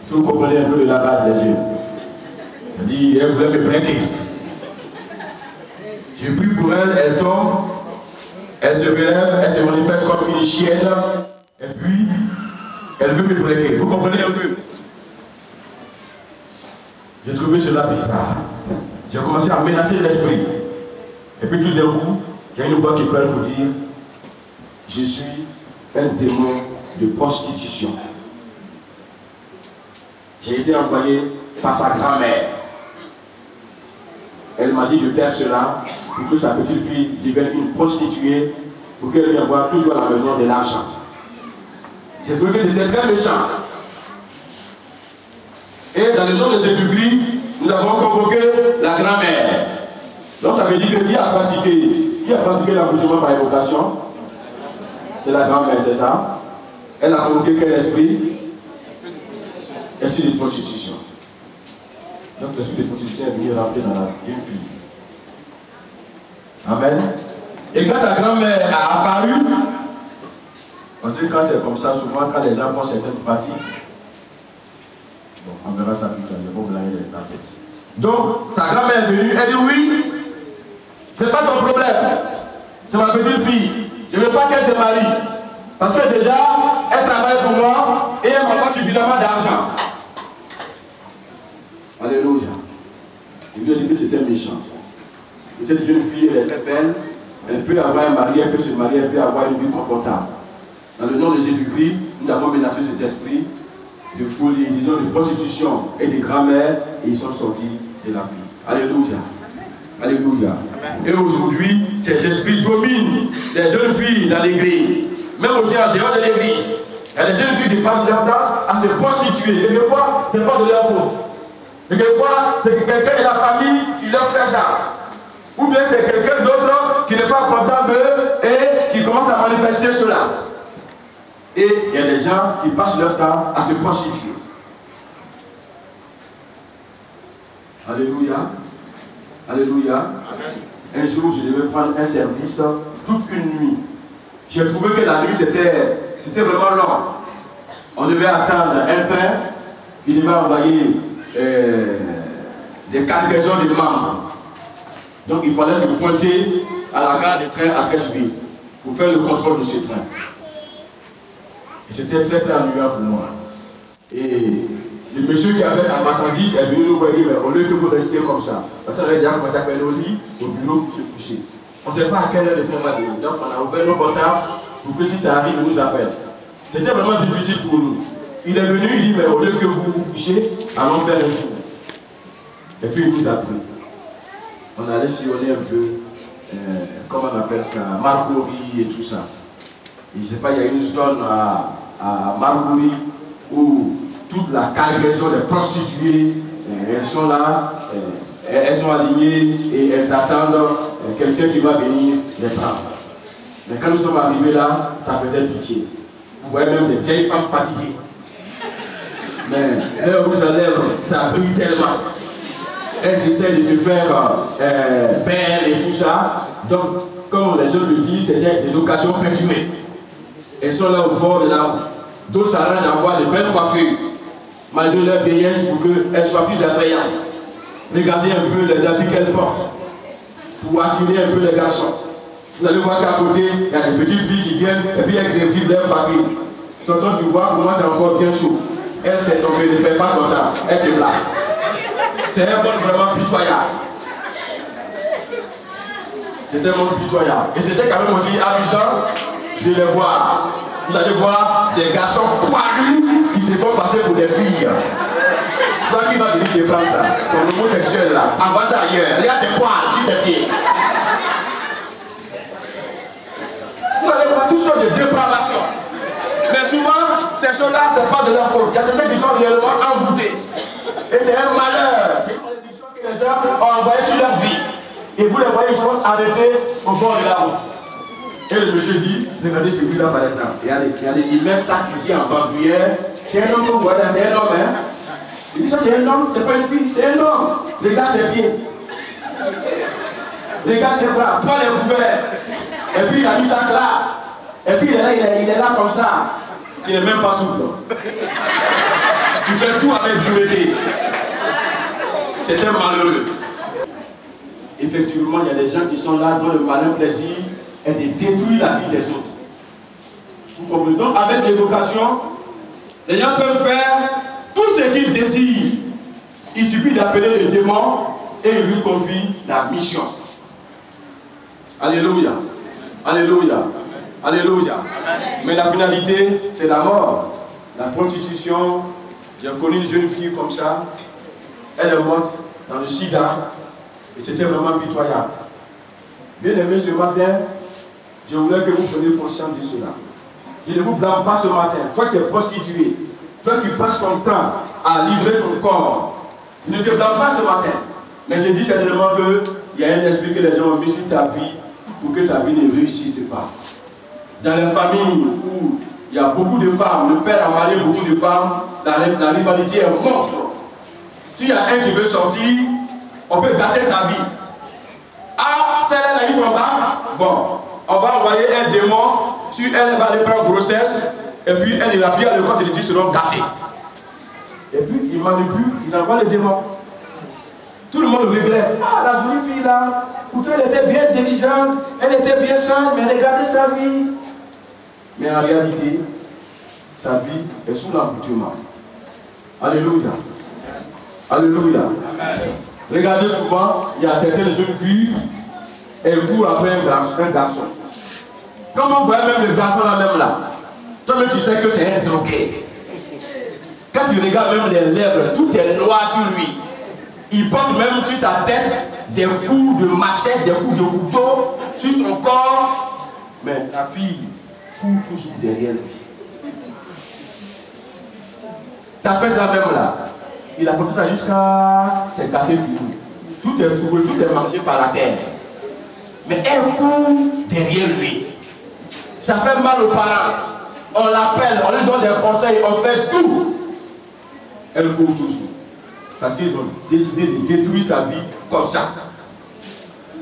Si vous comprenez un peu le lavage des yeux. Elle dit, elle voulait me braquer. J'ai pris pour elle, elle tombe, elle se relève, elle se manifeste comme une chienne, et puis, elle veut me braquer. Vous comprenez un peu? J'ai trouvé cela bizarre. J'ai commencé à menacer l'esprit. Et puis tout d'un coup, il y a une voix qui parle pour dire, je suis un démon de prostitution. J'ai été envoyé par sa grand-mère. Elle m'a dit de faire cela pour que sa petite fille devienne une prostituée, pour qu'elle vienne avoir toujours à la maison de l'argent. J'ai trouvé que c'était très méchant. Et dans le nom de Jésus-Christ, nous avons convoqué la grand-mère. Donc ça veut dire que qui a pratiqué l'accouchement par évocation? C'est la grand-mère, c'est ça? Elle a convoqué quel esprit? Esprit de prostitution. Donc l'esprit de prostitution est venu rentrer dans la jeune fille. Amen. Et quand sa grand-mère a apparu, parce que quand c'est comme ça, souvent quand les gens font certaines pratiques, bon, on verra ça plus tard, je vais vous blaguer la tête. Donc, sa grand-mère est venue, elle dit oui, c'est pas ton problème, c'est ma petite fille, je ne veux pas qu'elle se marie, parce que déjà, elle travaille pour moi et elle m'a pas suffisamment d'argent. Alléluia. Je lui ai dit que c'était méchant. Et cette jeune fille, elle est très belle, elle peut avoir un mari, elle peut se marier, elle peut avoir une vie confortable. Dans le nom de Jésus-Christ, nous avons menacé cet esprit de folie, disons de prostitution et de grand-mère, et ils sont sortis de la vie. Alléluia. Alléluia. Et aujourd'hui, ces esprits dominent les jeunes filles dans l'église, même aussi en dehors de l'église. Il y a des jeunes filles qui passent leur temps à se prostituer. Et des fois, ce n'est pas de leur faute. Et des fois, c'est quelqu'un de la famille qui leur fait ça. Ou bien c'est quelqu'un d'autre qui n'est pas content d'eux et qui commence à manifester cela. Et il y a des gens qui passent leur temps à se prostituer. Alléluia. Alléluia. Amen. Un jour, je devais prendre un service toute une nuit. J'ai trouvé que la nuit, c'était vraiment long. On devait attendre un train qui devait envoyer des cargaisons de membres. Donc il fallait se pointer à la gare des trains à Crècheville pour faire le contrôle de ce train. Et c'était très très ennuyant pour moi. Et le monsieur qui avait sa marchandise est venu nous voir et dit, mais au lieu que vous restiez comme ça, parce qu'on avait déjà commencé à faire nos lits au bureau pour se coucher. On ne sait pas à quelle heure le train va venir. Donc on a ouvert nos portables pour que si ça arrive, il nous appelle. C'était vraiment difficile pour nous. Il est venu, il dit, mais au lieu que vous vous couchiez, allons faire un tour. Et puis il nous a pris. On allait sillonner un peu, comment on appelle ça, Marcory et tout ça. Et je ne sais pas, il y a une zone à Marcory où toute la cargaison des prostituées, elles sont là, elles sont alignées et elles attendent quelqu'un qui va venir les prendre. Mais quand nous sommes arrivés là, ça faisait pitié. Vous voyez même des vieilles femmes fatiguées. Mais leur rouge à lèvres, ça brille tellement. Elles essaient de se faire belles et tout ça. Donc, comme les autres le disent, c'était des occasions perturbées. Elles sont là au bord de la route. D'autres s'arrangent à avoir de belles coiffures, malgré leur vieillesse, pour qu'elles soient plus attrayantes. Regardez un peu les habits qu'elles portent, pour attirer un peu les garçons. Vous allez voir qu'à côté, il y a des petites filles qui viennent et puis elles exercent leur papier. Tonton, tu vois, pour moi c'est encore bien chaud. Elle s'est tombée, ne fait pas ton temps, elle te blague. C'est un monde vraiment pitoyable. C'était un monde pitoyable. Et c'était quand même aussi amusant de les voir. Vous allez voir des garçons poilus qui se font passer pour des filles. Toi qui vas venir te prendre ça, ton homosexuel là, envoie ça ailleurs. Regarde tes poils sur tes pieds. Vous allez voir toutes sortes de dépravations. Mais souvent, ces choses-là, ce n'est pas de leur faute. Il y a certains qui sont réellement envoûtés. Et c'est un malheur. Que les gens ont envoyé sur leur vie. Et vous les voyez, ils sont arrêtés au bord de la route. Et le monsieur dit, regardez celui-là par exemple. Regardez, il met ça ici en bandoulière. C'est un homme que vous voyez, c'est un homme, hein. Il dit ça, c'est un homme, c'est pas une fille, c'est un homme. Regarde ses pieds. Regarde ses bras, prends les couverts. Et puis il a mis ça là. Et puis il est là comme ça. Tu n'es même pas souple. Tu fais tout avec dureté. C'est un malheureux. Effectivement, il y a des gens qui sont là dont le malin plaisir est de détruire la vie des autres. Vous comprenez? Donc avec l'évocation, les gens peuvent faire tout ce qu'ils désirent. Il suffit d'appeler le démon et il lui confie la mission. Alléluia. Alléluia. Alléluia. Mais la finalité, c'est la mort. La prostitution. J'ai connu une jeune fille comme ça. Elle est morte dans le sida. Et c'était vraiment pitoyable. Bien aimé, ce matin, je voulais que vous preniez conscience de cela. Je ne vous blâme pas ce matin. Toi qui es prostitué, toi qui passes ton temps à livrer ton corps, je ne te blâme pas ce matin. Mais je dis certainement qu'il y a un esprit que les gens ont mis sur ta vie pour que ta vie ne réussisse pas. Dans les familles où il y a beaucoup de femmes, le père a marié beaucoup de femmes, la rivalité est monstre. S'il y a un qui veut sortir, on peut gâter sa vie. Ah, celle-là a eu son bac. Bon, on va envoyer un démon sur elle, elle va aller prendre grossesse, et puis elle ira bien le compte de Dieu seront gâtés. Et puis ils manipulent, ils envoient le démon. Tout le monde regrette. Ah, la jolie fille là, pourtant elle était bien intelligente, elle était bien sage, mais regardez sa vie. Mais en réalité, sa vie est sous l'emboutement. Alléluia. Alléluia. Regardez souvent, il y a certaines jeunes filles, elles courent après un garçon. Comment vous voyez même le garçon là même là, toi-même tu sais que c'est un drogué. Quand tu regardes même les lèvres, tout est noir sur lui. Il porte même sur sa tête des coups de machette, des coups de couteau sur son corps. Mais la fille court toujours derrière lui. Ta pète là même là, il a porté ça jusqu'à ses cafés finis. Tout est trouvé, tout est mangé par la terre. Mais elle court derrière lui. Ça fait mal aux parents. On l'appelle, on lui donne des conseils, on fait tout. Elle court toujours. Parce qu'ils ont décidé de détruire sa vie comme ça.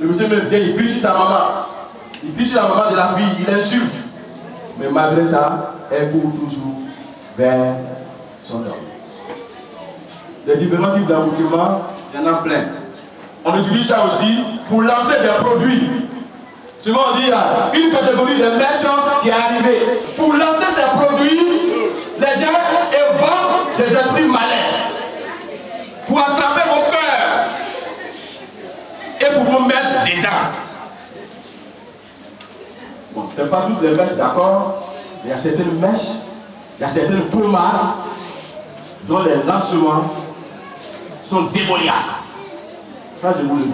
Le monsieur me vient, il crie sur sa maman. Il crie sur la maman de la fille, il insulte. Mais malgré ça, elle court toujours vers son homme. Les différents types d'emboutement, il y en a plein. On utilise ça aussi pour lancer des produits. Souvent on dit il y a une catégorie de merchants qui est arrivée. Pour lancer ces produits, les gens évoquent des esprits malins. Pour attraper vos cœurs et pour vous mettre dedans. Bon, ce n'est pas toutes les mèches, d'accord. Il y a certaines mèches, il y a certaines pommades dont les lancements sont démoniaques. Ça, je vous le dis.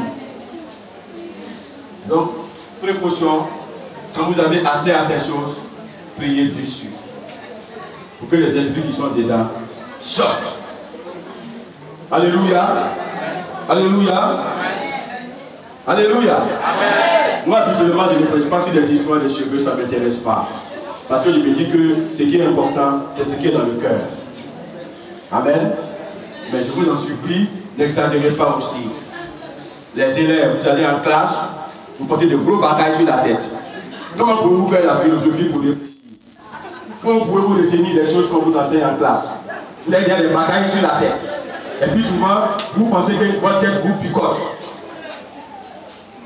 Donc, précaution, quand vous avez accès à ces choses, priez dessus. Pour que les esprits qui sont dedans sortent. Alléluia. Alléluia. Alléluia. Moi, habituellement, je ne prêche pas sur les histoires des cheveux, ça ne m'intéresse pas. Parce que je me dis que ce qui est important, c'est ce qui est dans le cœur. Amen. Mais je vous en supplie, n'exagérez pas aussi. Les élèves, vous allez en classe, vous portez de gros bagages sur la tête. Comment pouvez-vous faire la philosophie pour réfléchir? Comment pouvez-vous retenir les choses qu'on vous enseigne en classe? Vous avez des bagages sur la tête. Et puis souvent, vous pensez que votre tête vous picote.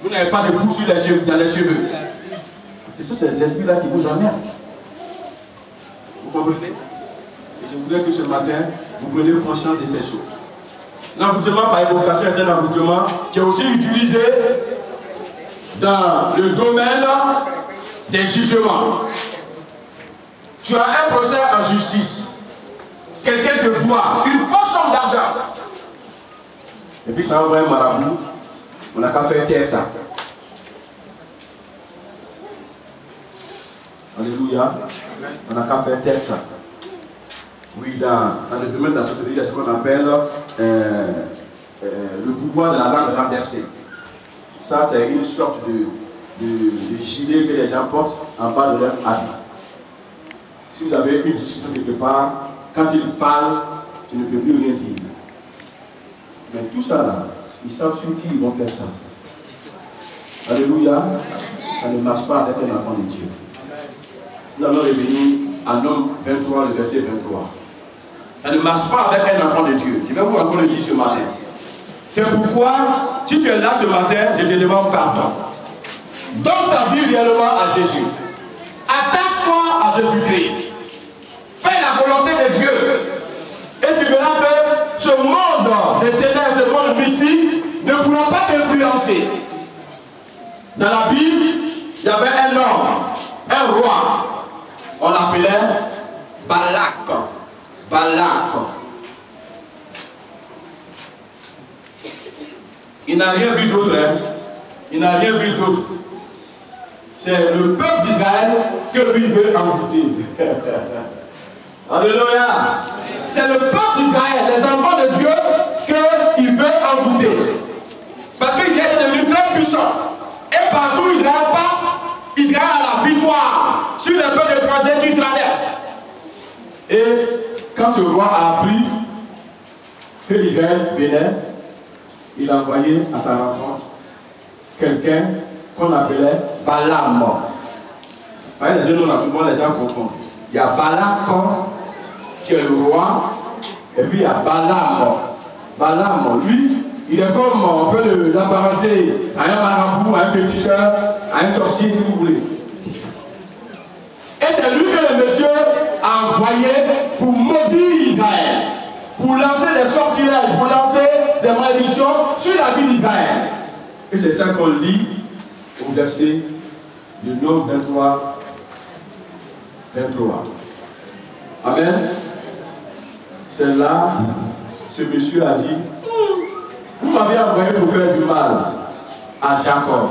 Vous n'avez pas de boue sur les cheveux, dans les cheveux. C'est ça, ces esprits-là qui vous emmerdent. Vous comprenez? Et je voudrais que ce matin, vous preniez conscience de ces choses. L'envoûtement par évocation est un envoûtement qui est aussi utilisé dans le domaine des jugements. Tu as un procès en justice. Quelqu'un te doit une grosse somme d'argent. Et puis ça envoie un marabout. On n'a qu'à faire taire ça. Alléluia. On n'a qu'à faire taire ça. Oui, dans le domaine de la société, il y a ce qu'on appelle le pouvoir de la langue renversée. Ça, c'est une sorte de gilet que les gens portent en bas de leur habit. Si vous avez une discussion quelque part, quand ils parlent, tu ne peux plus rien dire. Mais tout ça là, ils savent sur qui ils vont faire ça. Alléluia. Ça ne marche pas avec un enfant de Dieu. Nous allons revenir à Nombre 23, le verset 23. Ça ne marche pas avec un enfant de Dieu. Je vais vous encore le dire ce matin. C'est pourquoi, si tu es là ce matin, je te demande pardon. Donne ta vie réellement à Jésus. Attache-toi à Jésus-Christ. Fais la volonté de Dieu. Et tu verras que ce monde des ténèbres, ce monde mystique, ne pourra pas t'influencer. Dans la Bible, il y avait un homme, un roi. On l'appelait Balak. Balak. Il n'a rien vu d'autre. Hein? Il n'a rien vu d'autre. C'est le peuple d'Israël que lui veut envoûter. Alléluia. C'est le peuple d'Israël, les enfants de Dieu, qu'il veut envoûter. Parce qu'il est devenu très puissant. Et partout où Israël passe, Israël a la victoire sur les peuples étrangers qui traversent. Et quand ce roi a appris que Israël venait, il a envoyé à sa rencontre quelqu'un qu'on appelait Balaam. Vous voyez, les deux noms, souvent les gens confondent. Il y a Balak qui est le roi, et puis il y a Balaam. Balaam, lui, il est comme, on peut l'apparenter à un marabout, à un féticheur, à un sorcier, si vous voulez. Et c'est lui que le monsieur a envoyé pour maudire Israël, pour lancer des sortilèges, pour lancer des malédictions sur la vie d'Israël. Et c'est ça qu'on lit au verset de Nombre 23. Amen. C'est là, ce monsieur a dit, vous m'avez envoyé pour faire du mal à Jacob,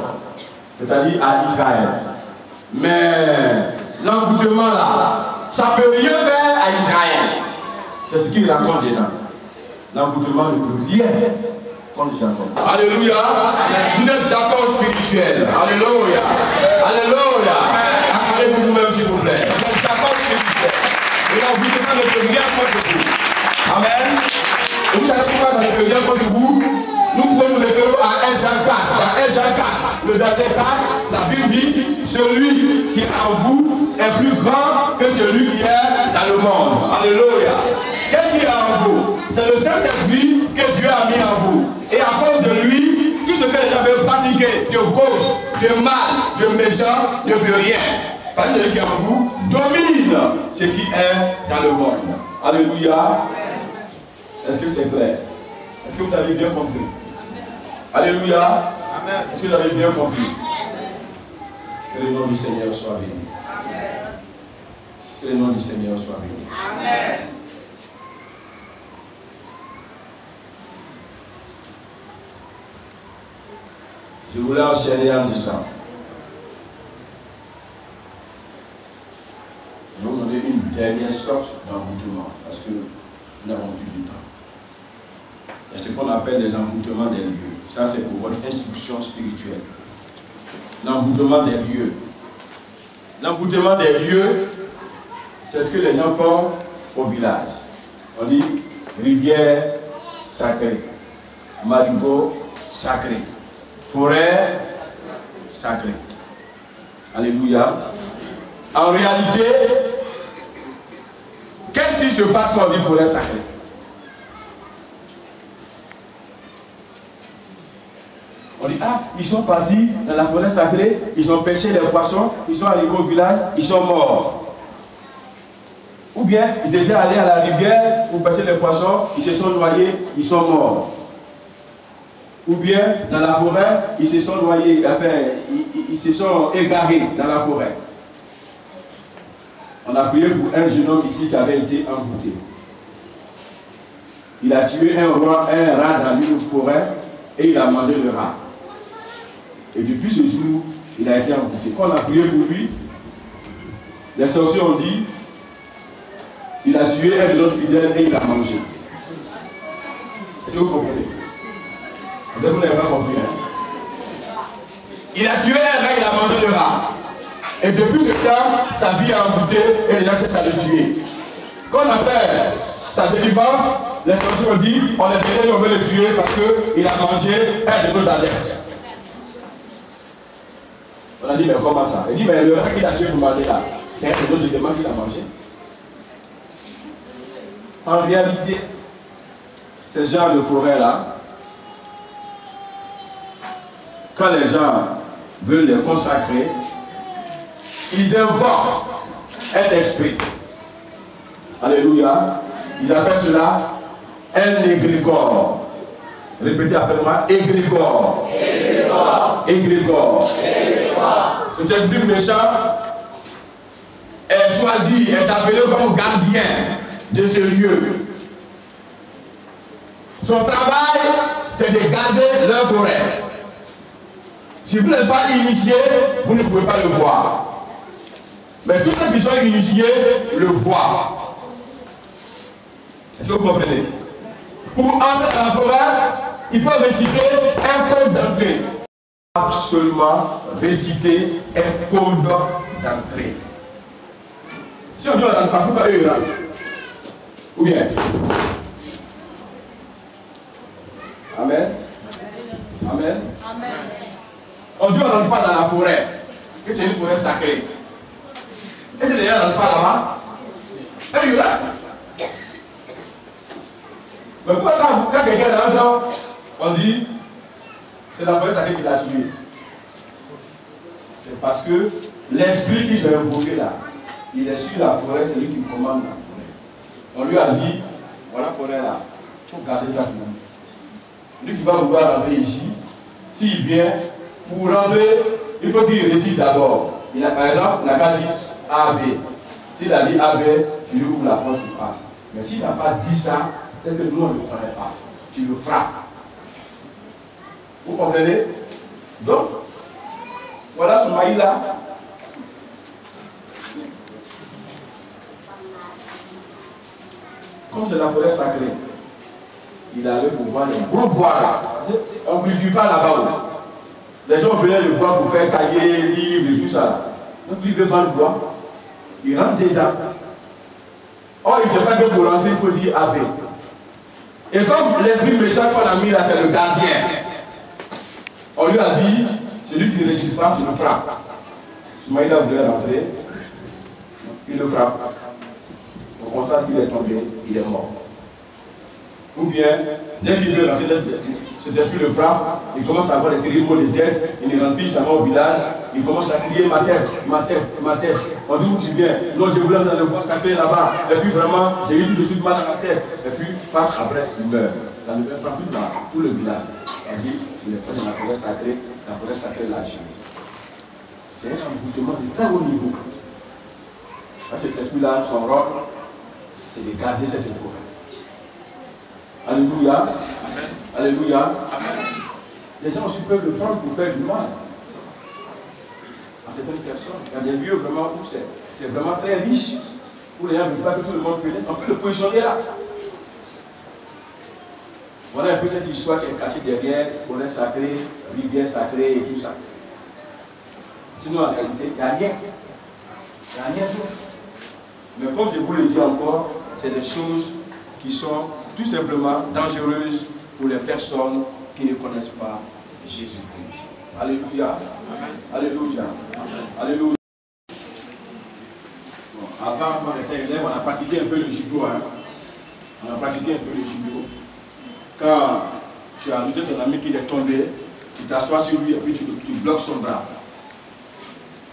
c'est-à-dire à Israël. Mais l'envoûtement là, ça ne peut rien faire à Israël. C'est ce qu'il raconte dedans. L'envoûtement ne peut rien contre Jacob. Alléluia. Vous êtes Jacob spirituel. Alléluia. Alléluia. Acclamez-vous vous-même s'il vous plaît. Vous êtes Jacob spirituel. Et l'envoûtement ne peut rien contre vous. Amen. Et vous savez pourquoi ça ne peut rien contre vous? Nous pouvons nous référer à 1 Jean 4. Dans 1 Jean 4, le verset 4, la Bible dit, celui qui est en vous est plus grand que celui qui est dans le monde. Alléluia. Qu'est-ce qui est en vous? C'est le Saint-Esprit que Dieu a mis en vous. Et à cause de lui, tout ce que les gens veulent pratiquer de gauche, de mal, de méchant, ne peut rien. Parce que celui qui est en vous domine ce qui est dans le monde. Alléluia. Est-ce que c'est clair? Est-ce que vous avez bien compris? Alléluia. Est-ce que vous avez bien compris? Que le nom du Seigneur soit béni. Que le nom du Seigneur soit béni. Amen. Je voulais enchaîner en disant, je vais vous donner une dernière sorte d'emboutement, parce que nous n'avons plus de temps. Et ce qu'on appelle les emboutements des lieux. Ça, c'est pour votre instruction spirituelle. L'emboutement des lieux. L'emboutement des lieux, c'est ce que les gens font au village. On dit rivière sacrée, marigot sacré, forêt sacrée. Alléluia. En réalité, qu'est-ce qui se passe quand on dit forêt sacrée? On dit, ah, ils sont partis dans la forêt sacrée, ils ont pêché les poissons, ils sont arrivés au village, ils sont morts. Ou bien, ils étaient allés à la rivière pour pêcher les poissons, ils se sont noyés, ils sont morts. Ou bien, dans la forêt, ils se sont noyés, enfin, ils se sont égarés dans la forêt. On a prié pour un jeune homme ici qui avait été envoûté. Il a tué un rat dans une forêt et il a mangé le rat. Et depuis ce jour, il a été envoûté. Quand on a prié pour lui, les sorciers ont dit, il a tué un de nos fidèles et il a mangé. Est-ce que vous comprenez? Vous n'avez pas compris. Hein? Il a tué un rat, il a mangé le rat. Et depuis ce temps, sa vie a envoûté et les gens cherchent à le tuer. Quand on a fait sa délivrance, les sorciers ont dit, on est venu, on veut le tuer parce qu'il a mangé un de nos adeptes. On a dit, mais comment ça? Il dit, mais le rat qu'il a tué pour manger là, c'est un de nos éléments qu'il a mangé. En réalité, ces genres de forêts-là, quand les gens veulent les consacrer, ils invoquent un esprit. Alléluia. Ils appellent cela un égrégore. Répétez après moi, égrégore. Égrégore. Cet esprit méchant est choisi, est appelé comme gardien de ce lieu. Son travail, c'est de garder leur forêt. Si vous n'êtes pas initié, vous ne pouvez pas le voir. Mais tous ceux qui sont initiés le voient. Est-ce que vous comprenez? Pour entrer dans la forêt, il faut réciter un code d'entrée. Absolument réciter un code d'entrée. Si on dit on n'entend pas, pourquoi eux ils rentrent? Ou bien? Amen. Amen. Amen. On dit on n'entre pas dans la forêt, que c'est une forêt sacrée. Et c'est les gens n'entrent pas là-bas. Et ils rentrent. Mais pourquoi quand quelqu'un rentre, on dit c'est la forêt sacrée qui l'a tué? C'est parce que l'esprit qui s'est invoqué là, il est sur la forêt, c'est lui qui commande la forêt. On lui a dit, voilà la forêt là, il faut garder ça pour nous. Lui qui va vouloir rentrer ici, s'il vient, pour rentrer, il faut qu'il récite d'abord. Par exemple, il n'a pas dit AB. S'il a dit AB, tu lui ouvres la porte, tu passes. Mais s'il n'a pas dit ça, c'est que nous on ne le connaît pas. Tu le frappes. Vous comprenez? Donc, voilà ce maïs-là. Comme c'est la forêt sacrée, il allait pour voir les gros bois là. On ne cultive pas là-bas. Les gens venaient le bois pour faire cahier, livres et tout ça. Donc il veut pas le bois. Il rentre dedans. Or, il ne sait pas que pour rentrer, il faut dire AB. Et comme l'esprit méchant qu'on a mis là, c'est le gardien. On lui a dit, celui qui ne réussit pas, tu le frappes. Soumaïla voulait rentrer, il le frappe. On constate qu'il est tombé, il est mort. Ou bien, dès qu'il veut rentrer, cet esprit le frappe, il commence à avoir des terribles maux de tête, il ne rentre plus, ça va au village, il commence à crier ma tête, ma tête, ma tête. On dit où tu viens? Non, je voulais dans le bois sacré là-bas. Et puis vraiment, j'ai eu tout de suite mal à la tête. Et puis, passe après, il meurt. Ça ne meurt pas tout le village. On dit, il est près de la forêt sacrée là-dessus. C'est un envoûtement de très haut niveau. Parce que cet esprit-là, son rôle, c'est de garder cette forêt. Alléluia. Amen. Alléluia. Amen. Les gens aussi peuvent le prendre pour faire du mal à certaines personnes. Il y a des lieux vraiment où c'est vraiment très riche, où les gens ne veulent pas que tout le monde connaisse. On peut le positionner là. Voilà un peu cette histoire qui est cachée derrière forêt sacrée, rivière sacrée et tout ça. Sinon, en réalité, il n'y a rien. Il n'y a rien d'autre. Mais comme je vous le dis encore, c'est des choses qui sont tout simplement dangereuses pour les personnes qui ne connaissent pas Jésus-Christ. Alléluia. Alléluia. Alléluia. Bon, avant, quand on était élève, on a pratiqué un peu le judo. Hein. On a pratiqué un peu le judo. Quand tu as ajouté ton ami qui est tombé, tu t'assois sur lui et puis tu bloques son bras.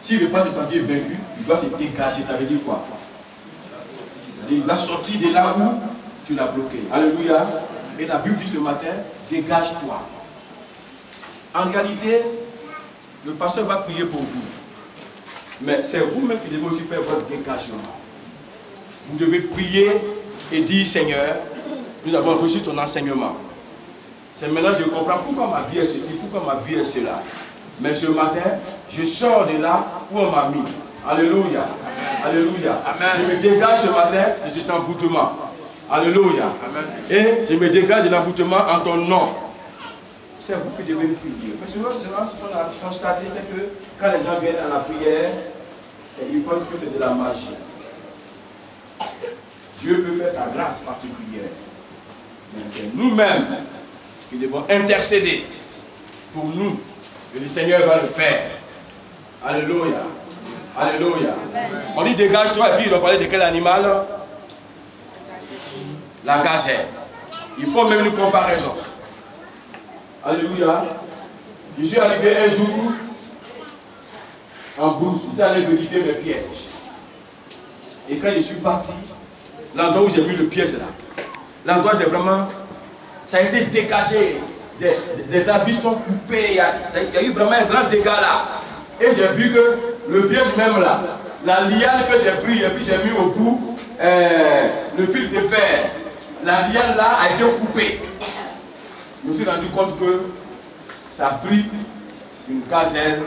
S'il ne veut pas se sentir vaincu, il doit se dégager. Ça veut dire quoi? Il va sortir de là où tu l'as bloqué. Alléluia. Et la Bible dit ce matin, dégage-toi. En réalité, le pasteur va prier pour vous. Mais c'est vous-même qui devez aussi faire votre dégagement. Vous devez prier et dire, Seigneur, nous avons reçu ton enseignement. C'est maintenant que je comprends pourquoi ma vie est ceci, pourquoi ma vie est cela. Mais ce matin, je sors de là où on m'a mis. Alléluia. Alléluia. Amen. Je me dégage ce matin de cet emboutement. Alléluia. Amen. Et je me dégage de l'emboutement en ton nom. C'est vous qui devez prier. Mais souvent, ce qu'on a constaté, c'est que quand les gens viennent à la prière, ils pensent que c'est de la magie. Dieu peut faire sa grâce particulière. Mais c'est nous-mêmes qui devons intercéder pour nous. Et le Seigneur va le faire. Alléluia. Alléluia. On dit dégage-toi et puis ils ont parlé de quel animal? La gazelle. Il faut même une comparaison. Alléluia. Je suis arrivé un jour en brousse, j'étais allé vérifier mes pièges. Et quand je suis parti, l'endroit où j'ai mis le piège là, l'endroit c'est vraiment, ça a été décassé, des habits sont coupés, il y a eu vraiment un grand dégât là. Et j'ai vu que le piège même là, la liane que j'ai pris et puis j'ai mis au bout, le fil de fer, la liane là a été coupée. Je me suis rendu compte que ça a pris une gazelle,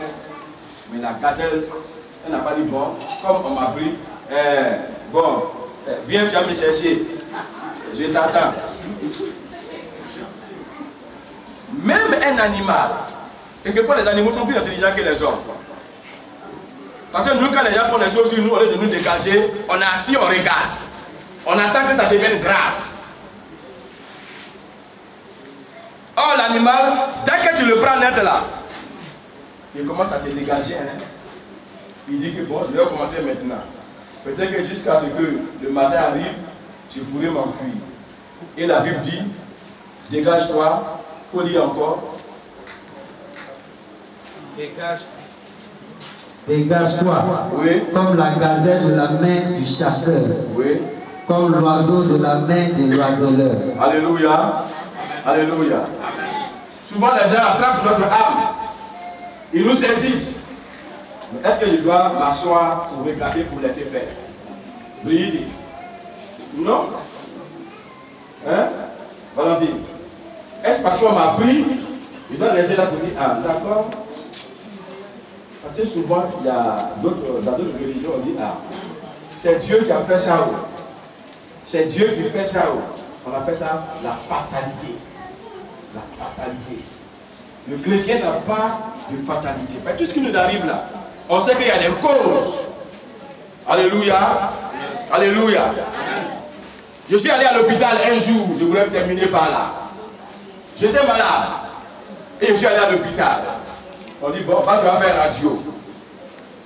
mais la gazelle, elle n'a pas dit bon, comme on m'a pris, bon, viens, tu vas me chercher, je t'attends. Même un animal, quelquefois les animaux sont plus intelligents que les hommes. Parce que nous, quand les gens font les choses sur nous, au lieu de nous dégager, on est assis, on regarde. On attend que ça devienne grave. Or, l'animal, dès que tu le prends net là, il commence à se dégager. Hein. Il dit que bon, je vais commencer maintenant. Peut-être que jusqu'à ce que le matin arrive, je pourrai m'enfuir. Et la Bible dit, dégage-toi, il faut lire encore. Dégage-toi, oui. Comme la gazelle de la main du chasseur, oui. Comme l'oiseau de la main de l'oiseleur. Alléluia. Alléluia. Souvent les gens attrapent notre âme. Ils nous saisissent. Mais est-ce que je dois m'asseoir pour regarder, pour laisser faire? Brigitte? Non? Hein? Valentine? Est-ce parce qu'on m'a pris, je dois laisser là pour dire, ah d'accord? Parce que souvent, il y a dans d'autres religions, on dit, ah, c'est Dieu qui a fait ça. C'est Dieu qui fait ça. On appelle ça la fatalité. La fatalité. Le chrétien n'a pas de fatalité. Mais tout ce qui nous arrive là, on sait qu'il y a des causes. Alléluia. Alléluia. Je suis allé à l'hôpital un jour, je voulais terminer par là. J'étais malade. Et je suis allé à l'hôpital. On dit, bon, va, tu vas faire radio.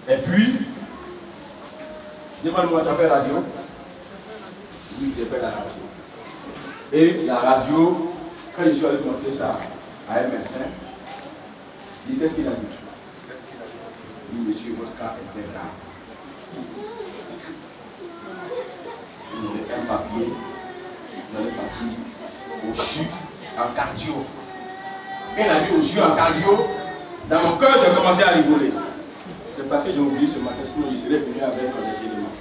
Et puis, demande-moi, tu vas faire radio? Oui, j'ai fait la radio. Et la radio, quand je suis allé montrer ça à un médecin, il dit, qu'est-ce qu'il a dit? Il dit, monsieur, votre cas est très grave. Vous avez un papier, vous allez partir au CHU en cardio. Et il a dit au CHU en cardio, dans mon cœur, j'ai commencé à rigoler. C'est parce que j'ai oublié ce matin, sinon je serais venu avec des éléments.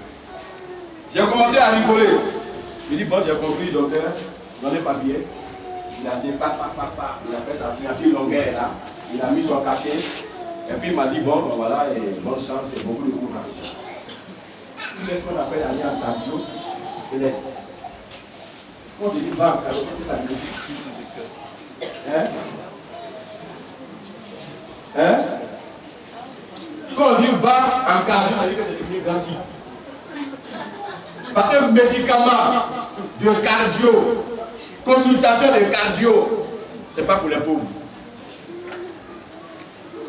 J'ai commencé à rigoler. Je dis, bon, j'ai compris, docteur, dans les papiers. Il a signé, il a fait sa signature longueur là, il a mis son cachet, et puis il m'a dit bon, ben voilà, et bonne chance, et beaucoup de courage. C'est ce qu'on appelle aller en cardio. Quand on dit va, c'est ça. Quand on dit va en cardio, on dit que c'est devenu grand type. Parce que médicament de cardio, consultation de cardio, c'est pas pour les pauvres.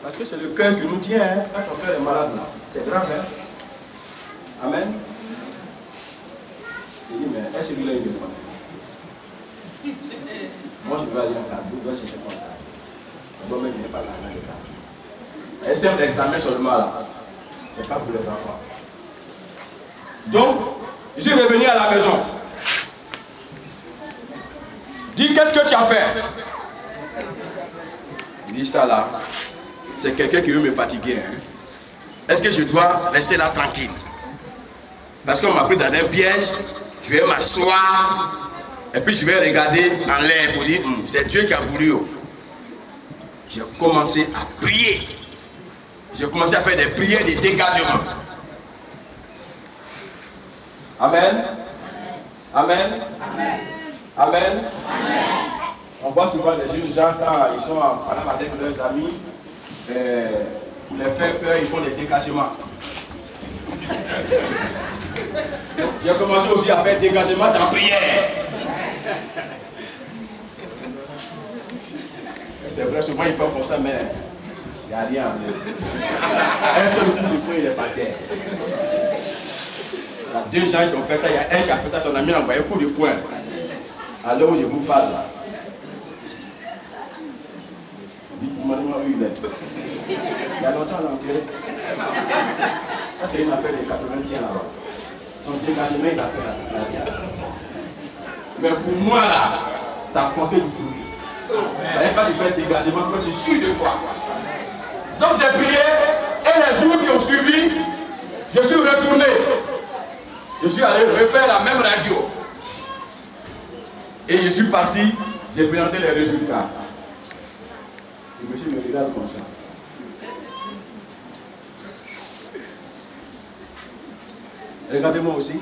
Parce que c'est le cœur qui nous tient, hein. Quand ton cœur est malade, c'est grave, hein. Amen. Je dis, mais est-ce que celui-là il me connaît? Moi je vais aller en cardio, je dois chercher mon cardio. Moi-même je n'ai pas l'argent de cardio. Un simple examen seulement là, c'est pas pour les enfants. Donc, je suis revenu à la maison. Dis, qu'est-ce que tu as fait? Il dit ça là, c'est quelqu'un qui veut me fatiguer. Hein? Est-ce que je dois rester là tranquille? Parce qu'on m'a pris dans un piège, je vais m'asseoir et puis je vais regarder en l'air pour dire, c'est Dieu qui a voulu. J'ai commencé à prier. J'ai commencé à faire des prières de dégagement. Amen. Amen. Amen. Amen. On voit souvent les jeunes gens quand ils sont avec leurs amis, pour les faire peur, ils font des dégagements. J'ai commencé aussi à faire dégagement dans prière. C'est vrai, souvent ils font comme ça, mais il n'y a rien. Un seul coup de poing, il est par terre. Il y a deux gens qui ont fait ça, il y a un qui a fait ça, son ami a envoyé un coup de poing. À l'heure où je vous parle là. Dites-moi où il est. Il y a longtemps à l'entrée. Ça c'est une affaire de 80 ans là-bas. Son dégagement il a fait la mais pour moi là, ça a porté du fruit. Ça n'est pas de faire dégagement quand je suis de quoi. Donc j'ai prié et les jours qui ont suivi, je suis retourné. Je suis allé refaire la même radio. Et je suis parti, j'ai présenté les résultats. Le monsieur me regarde comme ça. Regardez-moi aussi.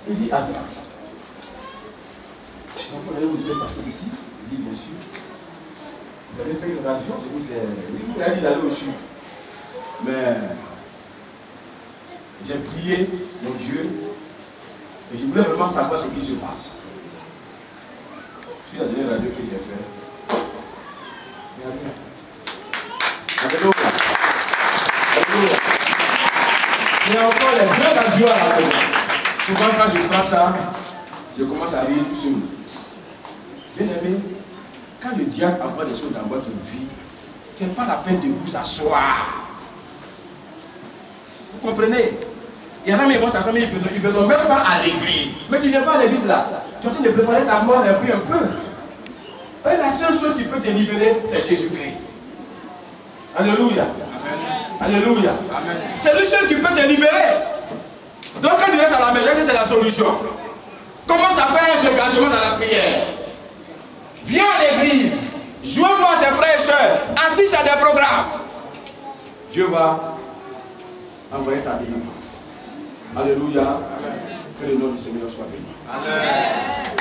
Il dit, attends. Donc, vous êtes passé ici? Il dit, bien sûr. Vous avez fait une radio? Je vous ai... Oui, vous avez dit d'aller au sud. Mais j'ai prié mon Dieu et je voulais vraiment savoir ce qui se passe. C'est la dernière radio que j'ai fait. Alléluia. Alléluia. Il y a encore les deux radios à la maison. Souvent quand je prends ça, je commence à rire tout seul. Bien aimé, quand le diable envoie des choses dans votre vie, ce n'est pas la peine de vous asseoir. Vous comprenez? Il y en a qui vont s'asseoir, ils ne vont même pas à l'église. Mais tu n'es pas à l'église là. Tu es en train de préparer ta mort un peu. Et la seule chose qui peut te libérer, c'est Jésus-Christ. Alléluia. Amen. Alléluia. Amen. C'est lui seul qui peut te libérer. Donc quand tu restes à la maison, c'est la solution. Commence à faire un dégagement dans la prière. Viens à l'église. Joins-toi à tes frères et sœurs. Assiste à des programmes. Dieu va envoyer ta délivrance. Alléluia. Amen. Que le nom du Seigneur soit béni. Amen.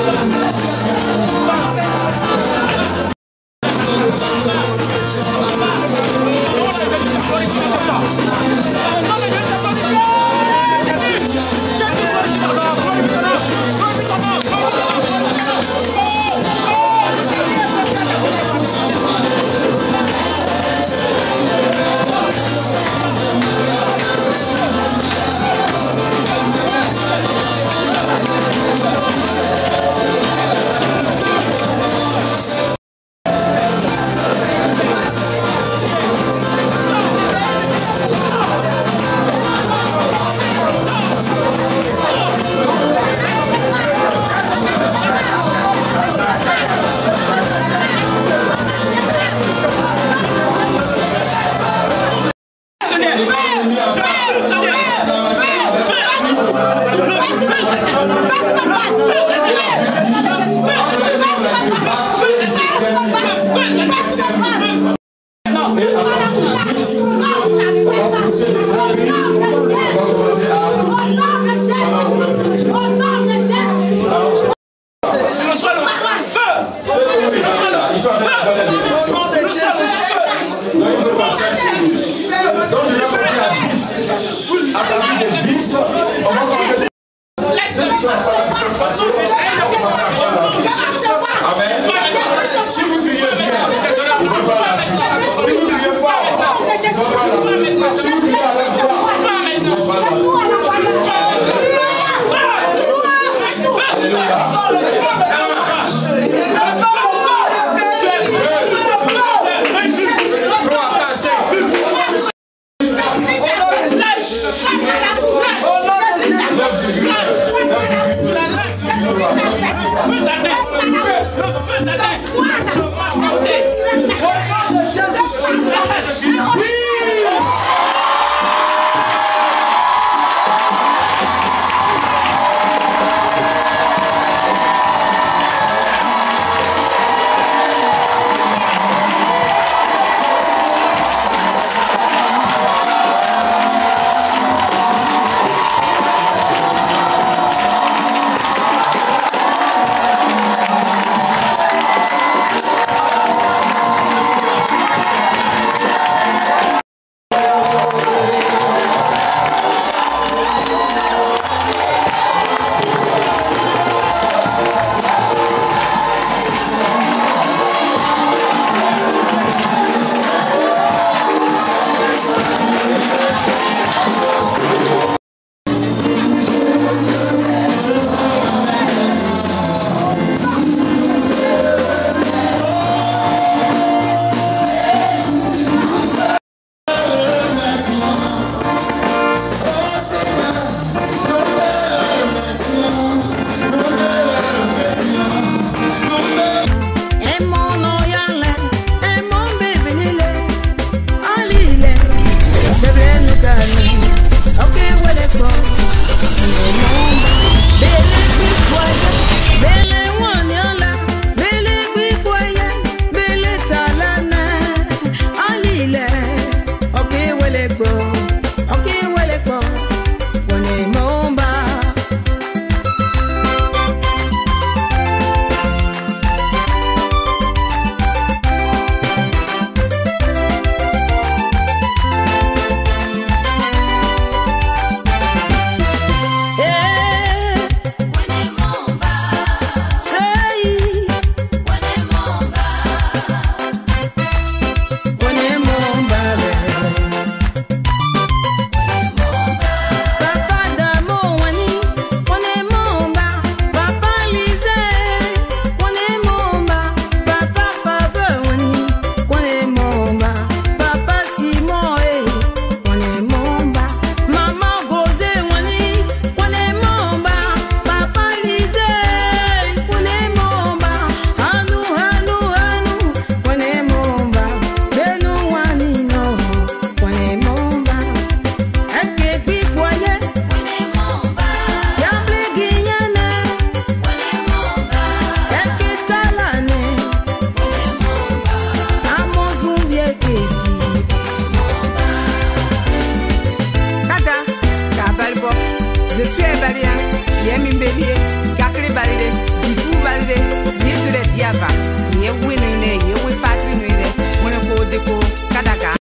Feu